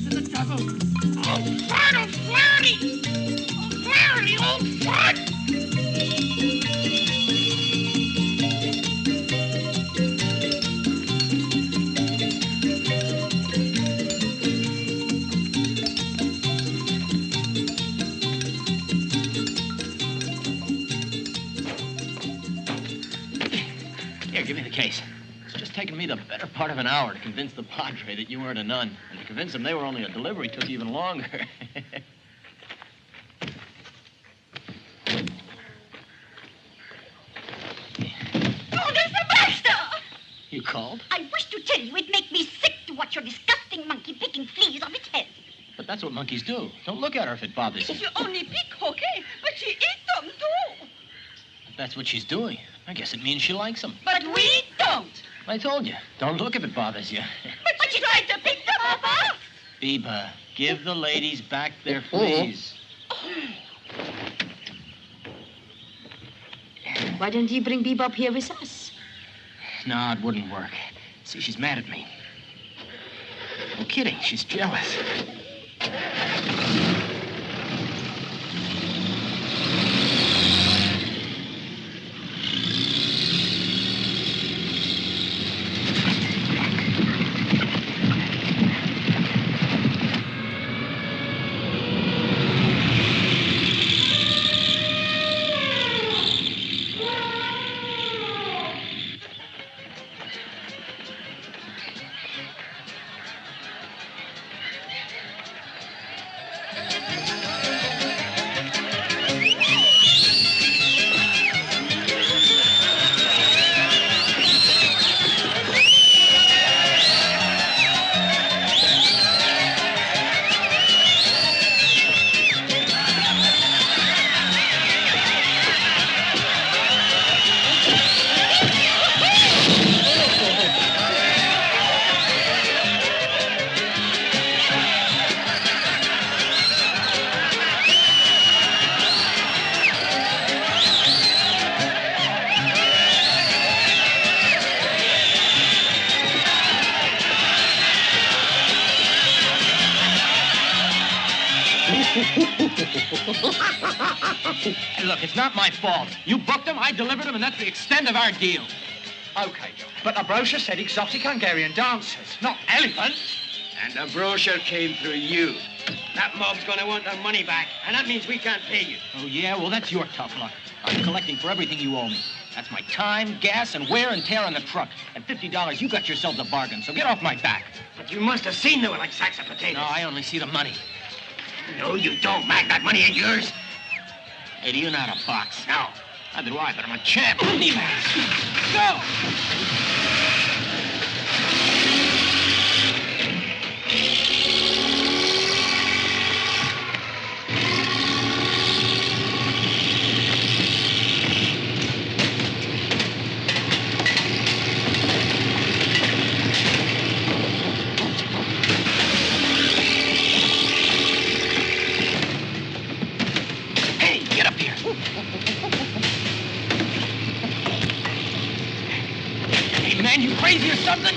The trouble. Oh, fart, oh, Flarity! Oh, Flarity, oh, fart! Give me the case. It's just taken me the better part of an hour to convince the padre that you weren't a nun. And to convince him they were only a delivery took even longer. Oh, there's the master! You called? I wish to tell you it makes me sick to watch your disgusting monkey picking fleas off its head. But that's what monkeys do. Don't look at her if it bothers you. If you only pick, okay? But she eats them, too. If that's what she's doing, I guess it means she likes them. But we don't. I told you. Don't look if it bothers you. But she tried to pick them off us. Biba, give the ladies back their fleas. Why don't you bring Biba up here with us? No, it wouldn't work. See, she's mad at me. No kidding, she's jealous. Hey, look, it's not my fault. You booked them, I delivered them, and that's the extent of our deal. Okay, but the brochure said exotic Hungarian dancers, not elephants. And the brochure came through you. That mob's gonna want their money back, and that means we can't pay you. Oh, yeah? Well, that's your tough luck. I'm collecting for everything you owe me. That's my time, gas, and wear and tear on the truck. At $50, you got yourselves a bargain, so get off my back. But you must have seen they were like sacks of potatoes. No, I only see the money. No, you don't, Mac. That money ain't yours. Hey, do you know how to box? No. Neither do I, but I'm a champ. Go! Hey, get up here. Hey, man, you crazy or something?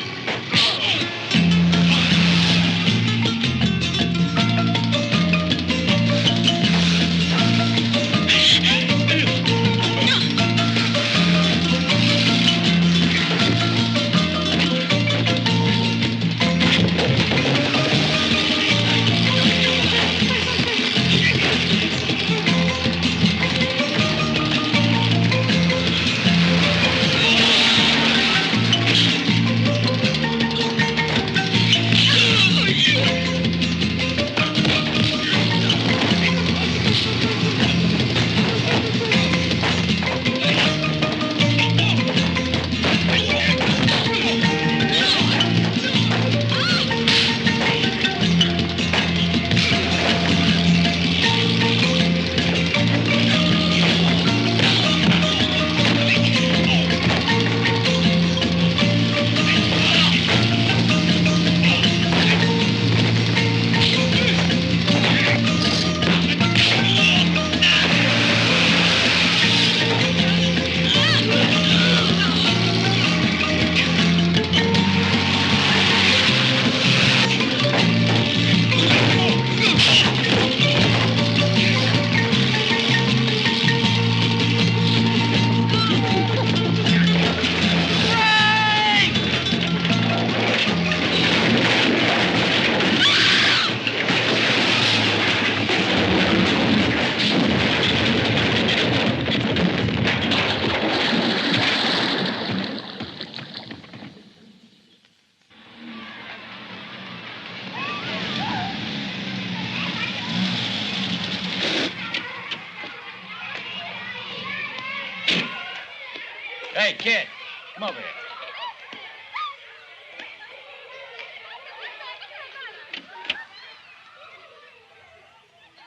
Hey, kid, come over here.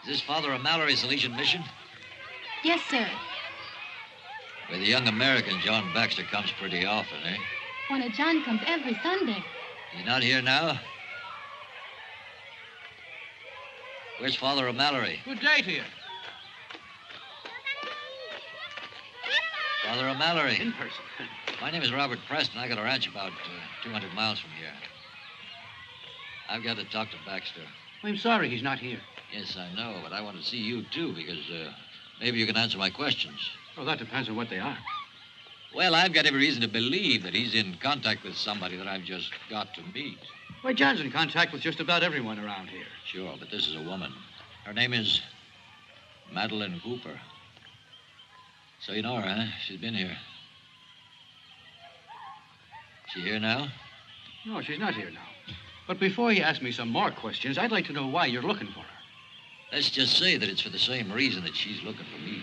Is this Father O'Mallory's Salesian mission? Yes, sir. With the young American, John Baxter comes pretty often, eh? One of John comes every Sunday. He's not here now? Where's Father O'Mallory? Good day to you. Father O'Mallory. In person. My name is Robert Preston. I got a ranch about 200 miles from here. I've got to talk to Baxter. I'm sorry he's not here. Yes, I know, but I want to see you, too, because maybe you can answer my questions. Well, that depends on what they are. Well, I've got every reason to believe that he's in contact with somebody that I've just got to meet. Why, John's in contact with just about everyone around here. Sure, but this is a woman. Her name is Madeline Cooper. So you know her, huh? She's been here. She here now? No, she's not here now. But before you ask me some more questions, I'd like to know why you're looking for her. Let's just say that it's for the same reason that she's looking for me.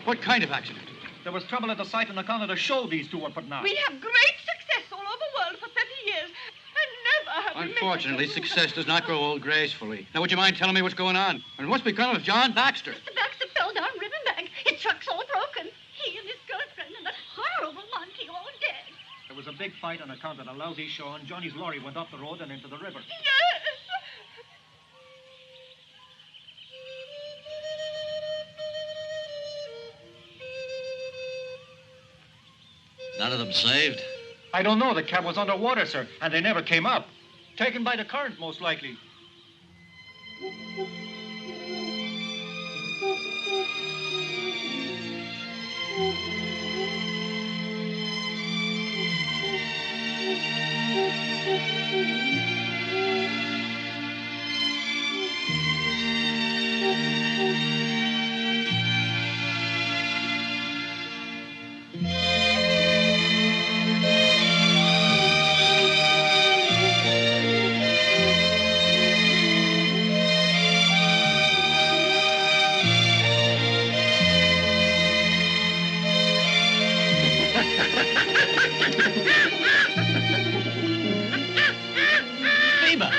What kind of accident? There was trouble at the site on account of the show these two were putting on. We have great success all over the world for 30 years. And never have we Unfortunately, success does not grow old gracefully. Now, would you mind telling me what's going on? And what's become of John Baxter? Mr. Baxter fell down Riverbank. His truck's all broken. He and his girlfriend and that horrible monkey all dead. There was a big fight on account of the lousy show, and Johnny's lorry went off the road and into the river. Yes. None of them saved? I don't know. The cab was underwater, sir, and they never came up. Taken by the current, most likely. Biba!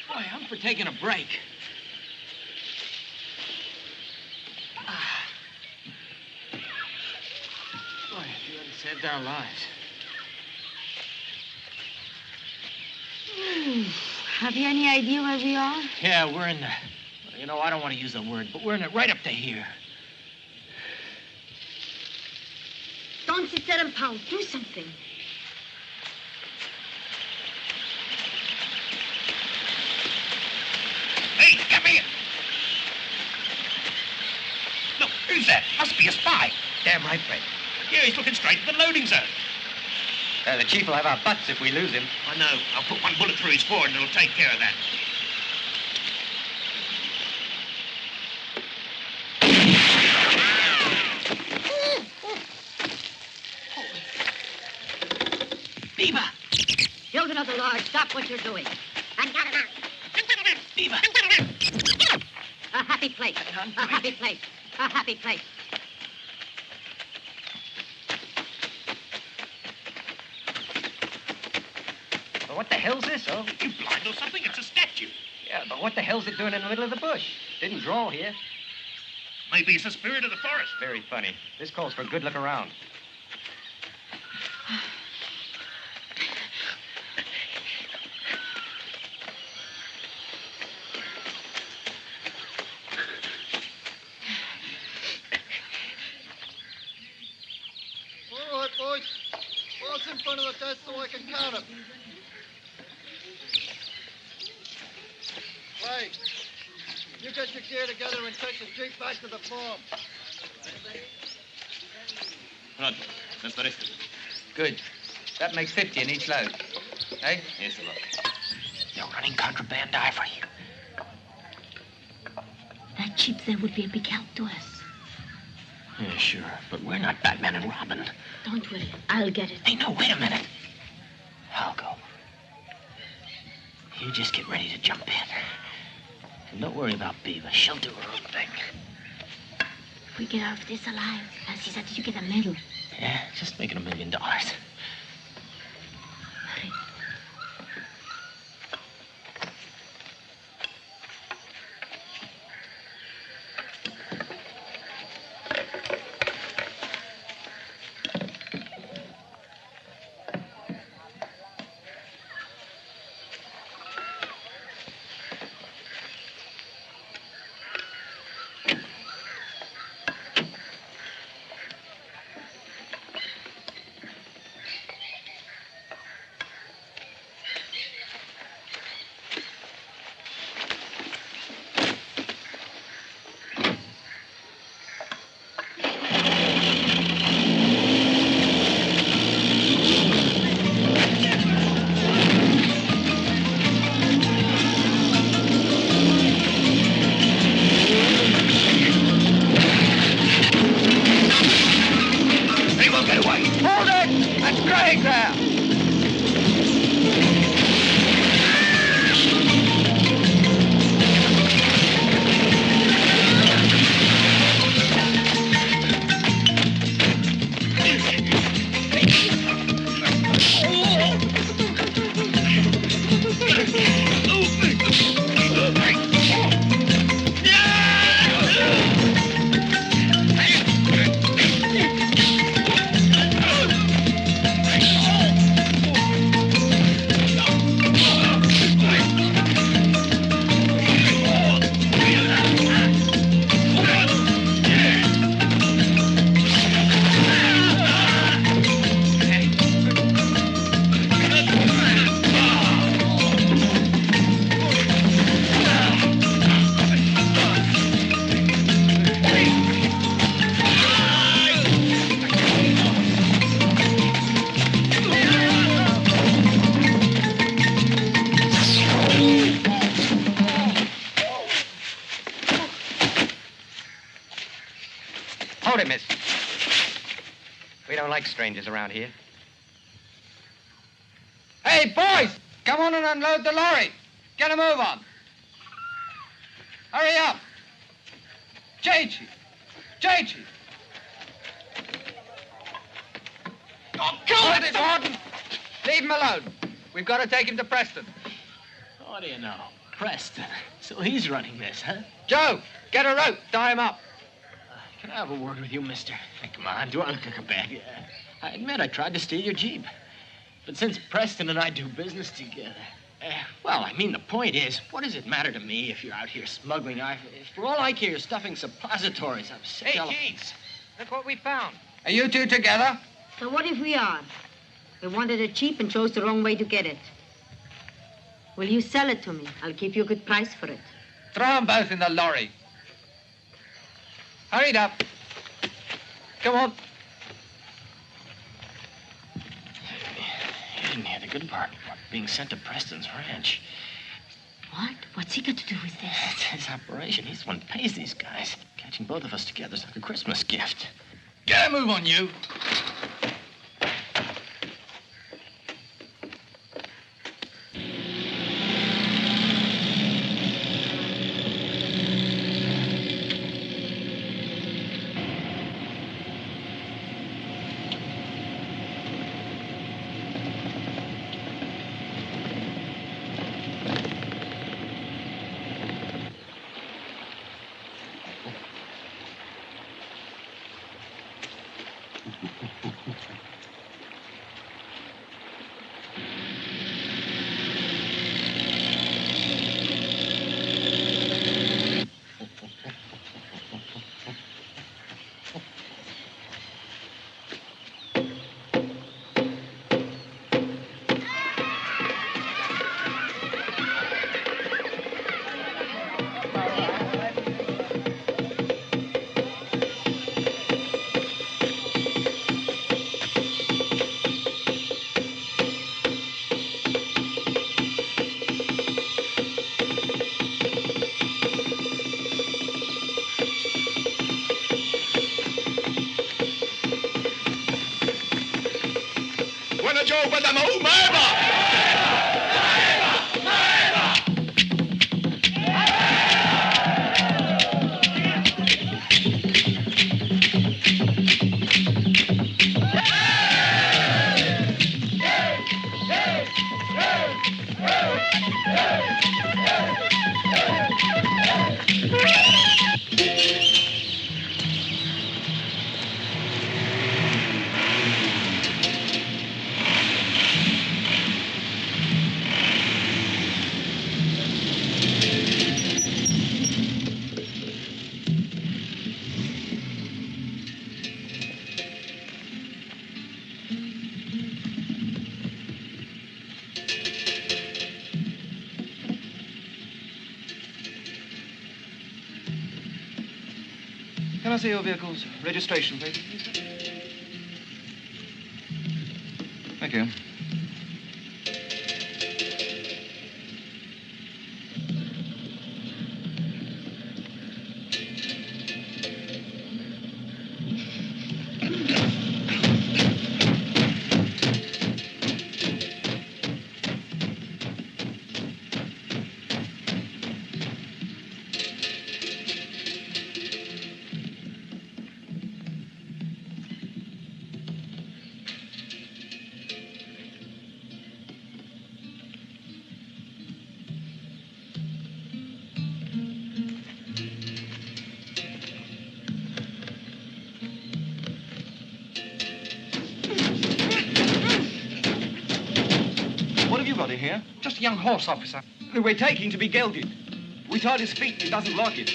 Boy, I'm for taking a break. Boy, if you hadn't saved our lives. Have you any idea where we are? Yeah, we're in the... well, you know, I don't want to use the word, but we're in it right up to here. Don't sit there and pound. Do something. Hey, come here! Look, who's that? Must be a spy. Damn right, Fred. Yeah, he's looking straight at the loading zone. The chief will have our butts if we lose him. I know. I'll put one bullet through his forehead and it'll take care of that. Biba! Children of the Lord, stop what you're doing. Biba! A happy place. A happy place. A happy place. Well, what the hell's this, oh? You blind or something? It's a statue. Yeah, but what the hell's it doing in the middle of the bush? Didn't draw here. Maybe it's the spirit of the forest. Very funny. This calls for a good look around. All right, boys. What's in front of the desk so I can count them? Hey, you get your gear together and take the jeep back to the farm. Pronto. That's the rest of it. Good. That makes 50 in each load. Hey? Yes, sir. You're running contraband ivory. That jeep there would be a big help to us. Yeah, sure. But we're not Batman and Robin. Don't worry. I'll get it. Hey, no, wait a minute. I'll go. You just get ready to jump in. And don't worry about Beaver. She'll do her own thing. If we get out of this alive, I'll see that you get a medal. Yeah, just making $1 million. Hold it, miss. We don't like strangers around here. Hey, boys! Come on and unload the lorry. Get a move on. Hurry up. J.G. J.G. Oh, hold it, Gordon. Leave him alone. We've got to take him to Preston. What do you know? Preston. So he's running this, huh? Joe, get a rope. Tie him up. Can I have a word with you, mister? Hey, come on, do I look like a bad guy? I admit I tried to steal your Jeep. But since Preston and I do business together... well, I mean, the point is, what does it matter to me if you're out here smuggling ivory? For all I care, you're stuffing suppositories. I'm sick. Hey, Keats, look what we found. Are you two together? So what if we are? We wanted it cheap and chose the wrong way to get it. Will you sell it to me? I'll give you a good price for it. Throw them both in the lorry. Hurry it up. Come on. You didn't hear the good part about being sent to Preston's ranch. What? What's he got to do with this? It's his operation. He's the one who pays these guys. Catching both of us together is like a Christmas gift. Get a move on you. Can I see your vehicle's registration, please? Thank you. Here? Just a young horse, officer. Who we're taking to be gelded. We tied his feet and he doesn't like it.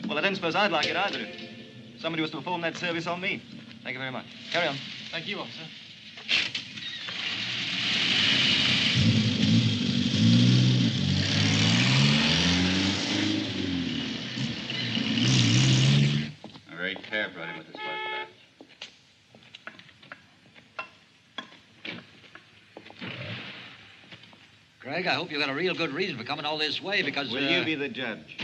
Well, I don't suppose I'd like it either if somebody was to perform that service on me. Thank you very much. Carry on. Thank you, officer. A very cab brought him with his wife back. Craig, I hope you got a real good reason for coming all this way because... Will you be the judge?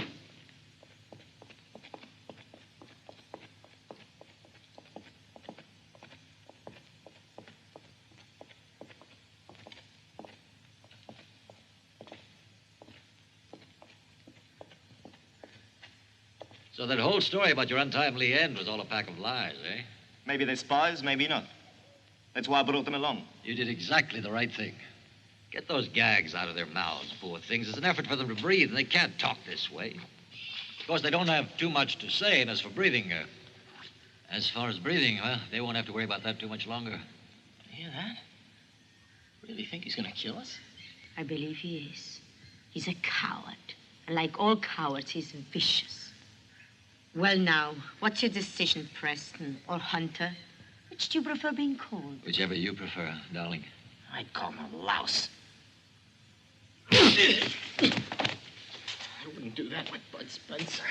So that whole story about your untimely end was all a pack of lies, eh? Maybe they're spies, maybe not. That's why I brought them along. You did exactly the right thing. Get those gags out of their mouths, poor things. It's an effort for them to breathe, and they can't talk this way. Of course, they don't have too much to say, and as for breathing, well, they won't have to worry about that too much longer. You hear that? Really think he's gonna kill us? I believe he is. He's a coward. And like all cowards, he's vicious. Well, now, what's your decision, Preston or Hunter? Which do you prefer being called? Whichever you prefer, darling. I'd call him a louse. I wouldn't do that with Bud Spencer.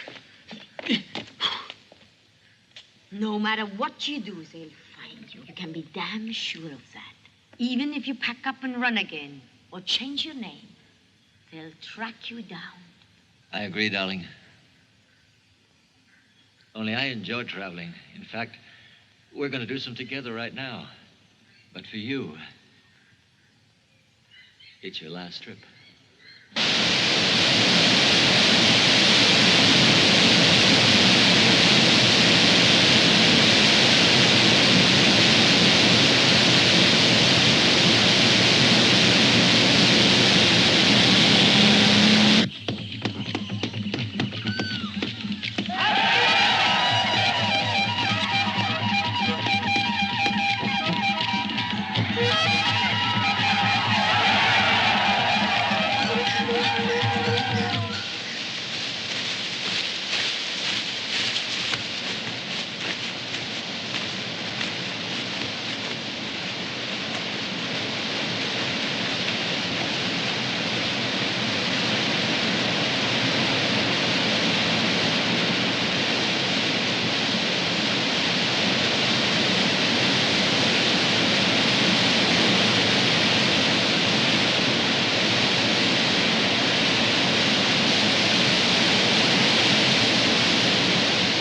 No matter what you do, they'll find you. You can be damn sure of that. Even if you pack up and run again, or change your name, they'll track you down. I agree, darling. Only I enjoy traveling. In fact, we're going to do some together right now. But for you, it's your last trip.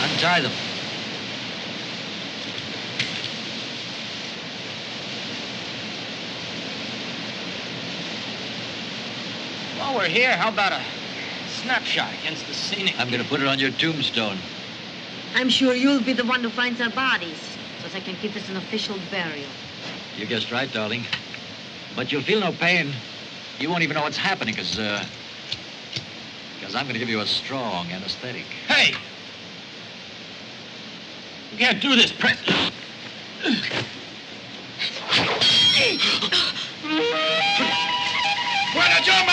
Untie them. While we're here, how about a snapshot against the scenic? I'm going to put it on your tombstone. I'm sure you'll be the one who finds our bodies, so they can give us an official burial. You guessed right, darling. But you'll feel no pain. You won't even know what's happening, because I'm going to give you a strong anesthetic. Hey! You can't do this, Preston. ¡Fuera, Gemma!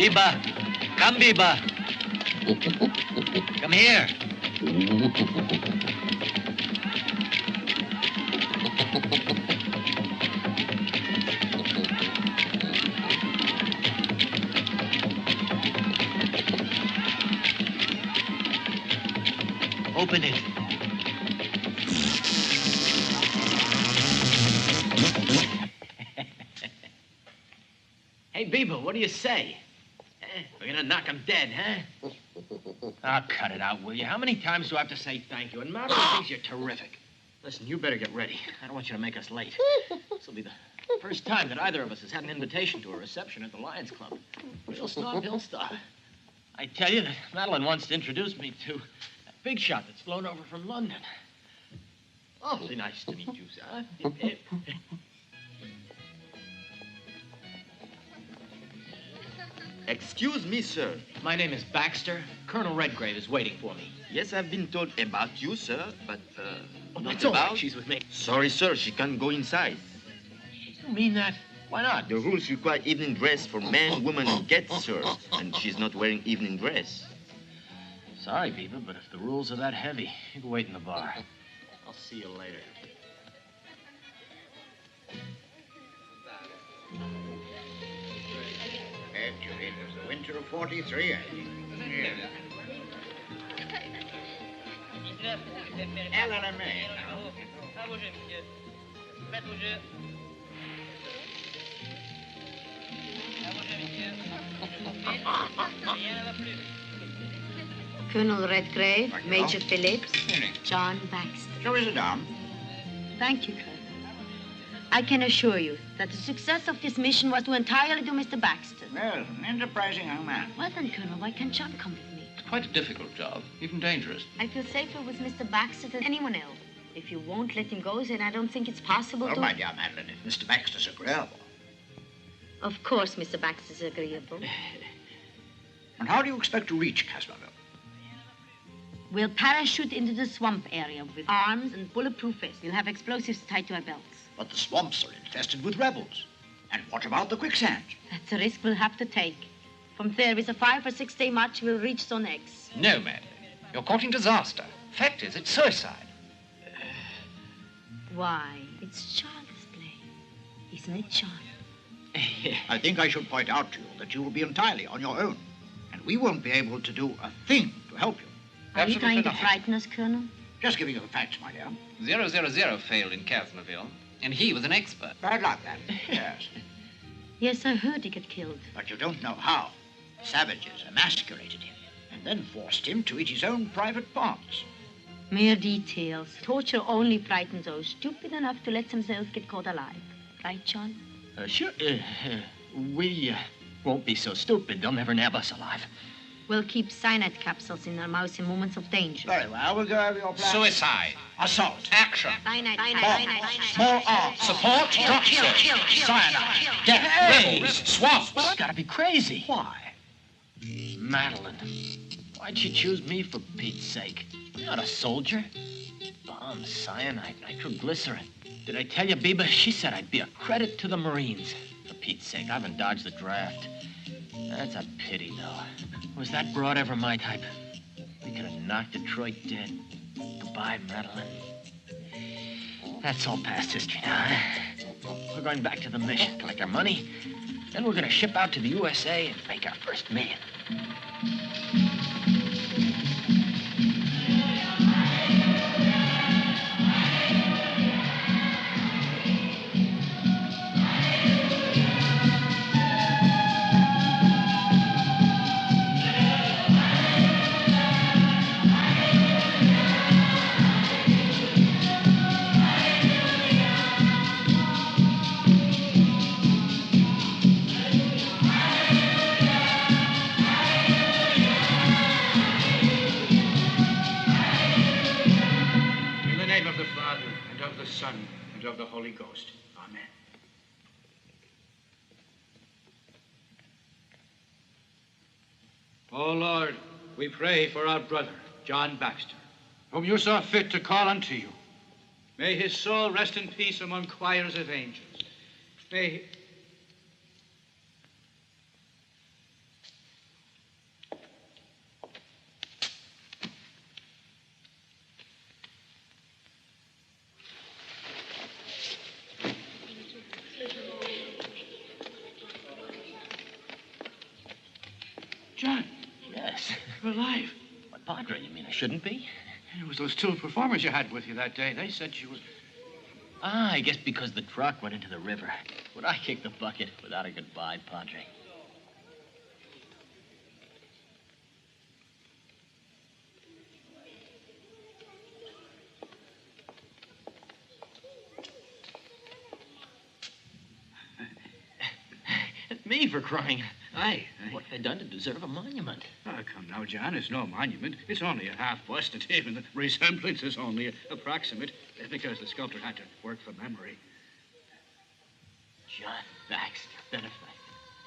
Biba, come, Biba. Come here. Open it. Hey, Biba, what do you say? We're gonna knock him dead, huh? Oh, cut it out, will you? How many times do I have to say thank you? And Madeline thinks you're terrific. Listen, you better get ready. I don't want you to make us late. This will be the first time that either of us has had an invitation to a reception at the Lions Club. Real snob hill stuff. I tell you that Madeline wants to introduce me to a big shot that's flown over from London. Awfully nice to meet you, sir. Excuse me, sir. My name is Baxter. Colonel Redgrave is waiting for me. Yes, I've been told about you, sir, but, not that's all right. about... She's with me. Sorry, sir, she can't go inside. You mean that? Why not? The rules require evening dress for men, women, and cats, sir. And she's not wearing evening dress. Sorry, Biba, but if the rules are that heavy, you can wait in the bar. I'll see you later. Actually, it was the winter of '43, I think. Yeah. Eleanor May, Colonel Redgrave, Thank you. Major Phillips, Evening. John Baxter. Shall we sit down? Thank you, Colonel. I can assure you that the success of this mission was due entirely to Mr. Baxter. Well, an enterprising young man. Well then, Colonel, why can't John come with me? It's quite a difficult job, even dangerous. I feel safer with Mr. Baxter than anyone else. If you won't let him go, then I don't think it's possible Well, to... my dear Madeline, if Mr. Baxter's agreeable. Of course, Mr. Baxter's agreeable. And how do you expect to reach Casperville? We'll parachute into the swamp area with arms and bulletproof vests. We'll have explosives tied to our belts. But the swamps are infested with rebels. And what about the quicksand? That's a risk we'll have to take. From there, with a 5 or 6 day march, we'll reach Zone X. No, Madeline. You're courting disaster. Fact is, it's suicide. Why, it's child's play. Isn't it, John? I think I should point out to you that you will be entirely on your own. And we won't be able to do a thing to help you. Are you trying to frighten us, Colonel? Just giving you the facts, my dear. 000 failed in Casperville, and he was an expert. Bad luck, then. Yes. Yes, I heard he got killed. But you don't know how. Savages emasculated him and then forced him to eat his own private parts. Mere details. Torture only frightens those stupid enough to let themselves get caught alive. Right, John? Sure. We won't be so stupid. They'll never nab us alive. We'll keep cyanide capsules in our mouths in moments of danger. Very well. We'll go over your plan. Suicide. Assault. Action. Cyanide. Small arms. Support. Structure. Cyanide. Death. Rebels. Swamps. You gotta be crazy. Why? Madeline, why'd she choose me for Pete's sake? I'm not a soldier. Bombs, cyanide, nitroglycerin. Did I tell you, Biba? She said I'd be a credit to the Marines. For Pete's sake, I haven't dodged the draft. That's a pity, though. Was that broad ever my type? We could have knocked Detroit dead. Goodbye, Madeline. That's all past history now. We're going back to the mission, collect our money. Then we're going to ship out to the USA and make our first million. Son, and of the Holy Ghost. Amen. O Lord, we pray for our brother, John Baxter, whom you saw fit to call unto you. May his soul rest in peace among choirs of angels. May... John. Yes. You're alive. What, Padre, you mean I shouldn't be? It was those two performers you had with you that day. They said you were... I guess because the truck went into the river. Would I kick the bucket without a goodbye, Padre? Me for crying. Aye. What have they done to deserve a monument? Oh, come now, John. It's no monument. It's only a half bust, and even the resemblance is only approximate, because the sculptor had to work from memory. John Baxter, benefactor.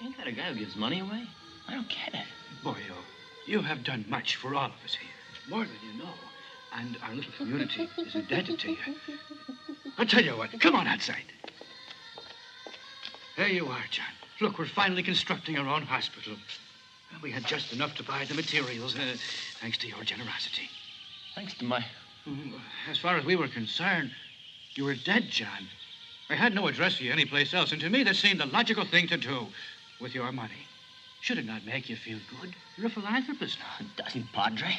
Ain't that a guy who gives money away? I don't get it. Boyo, you have done much for all of us here. More than you know. And our little community is indebted to you. I'll tell you what. Come on outside. There you are, John. Look, we're finally constructing our own hospital. We had just enough to buy the materials, thanks to your generosity. Thanks to my... As far as we were concerned, you were dead, John. I had no address for you anyplace else, and to me that seemed the logical thing to do with your money. Should it not make you feel good? You're a philanthropist. No, it doesn't, Padre.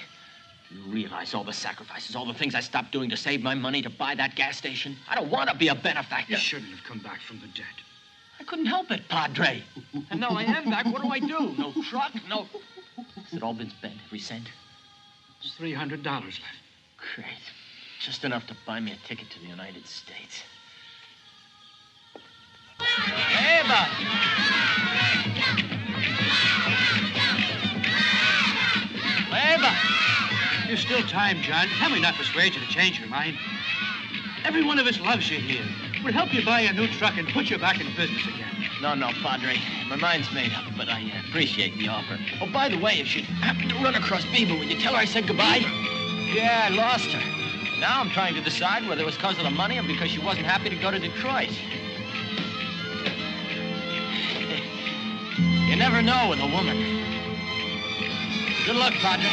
Do you realize all the sacrifices, all the things I stopped doing to save my money to buy that gas station? I don't want to be a benefactor. You shouldn't have come back from the dead. I couldn't help it, Padre. And now I am back. What do I do? No truck, no... Has it all been spent, every cent? There's $300 left. Great. Just enough to buy me a ticket to the United States. Eva! Eva! There's still time, John. Tell me not to persuade you to change your mind. Every one of us loves you here. We'll help you buy a new truck and put you back in business again. No, Padre. My mind's made up, but I appreciate the offer. Oh, by the way, if you happen to run across Bieber, will you tell her I said goodbye? Yeah, I lost her. Now I'm trying to decide whether it was because of the money or because she wasn't happy to go to Detroit. You never know with a woman. Good luck, Padre.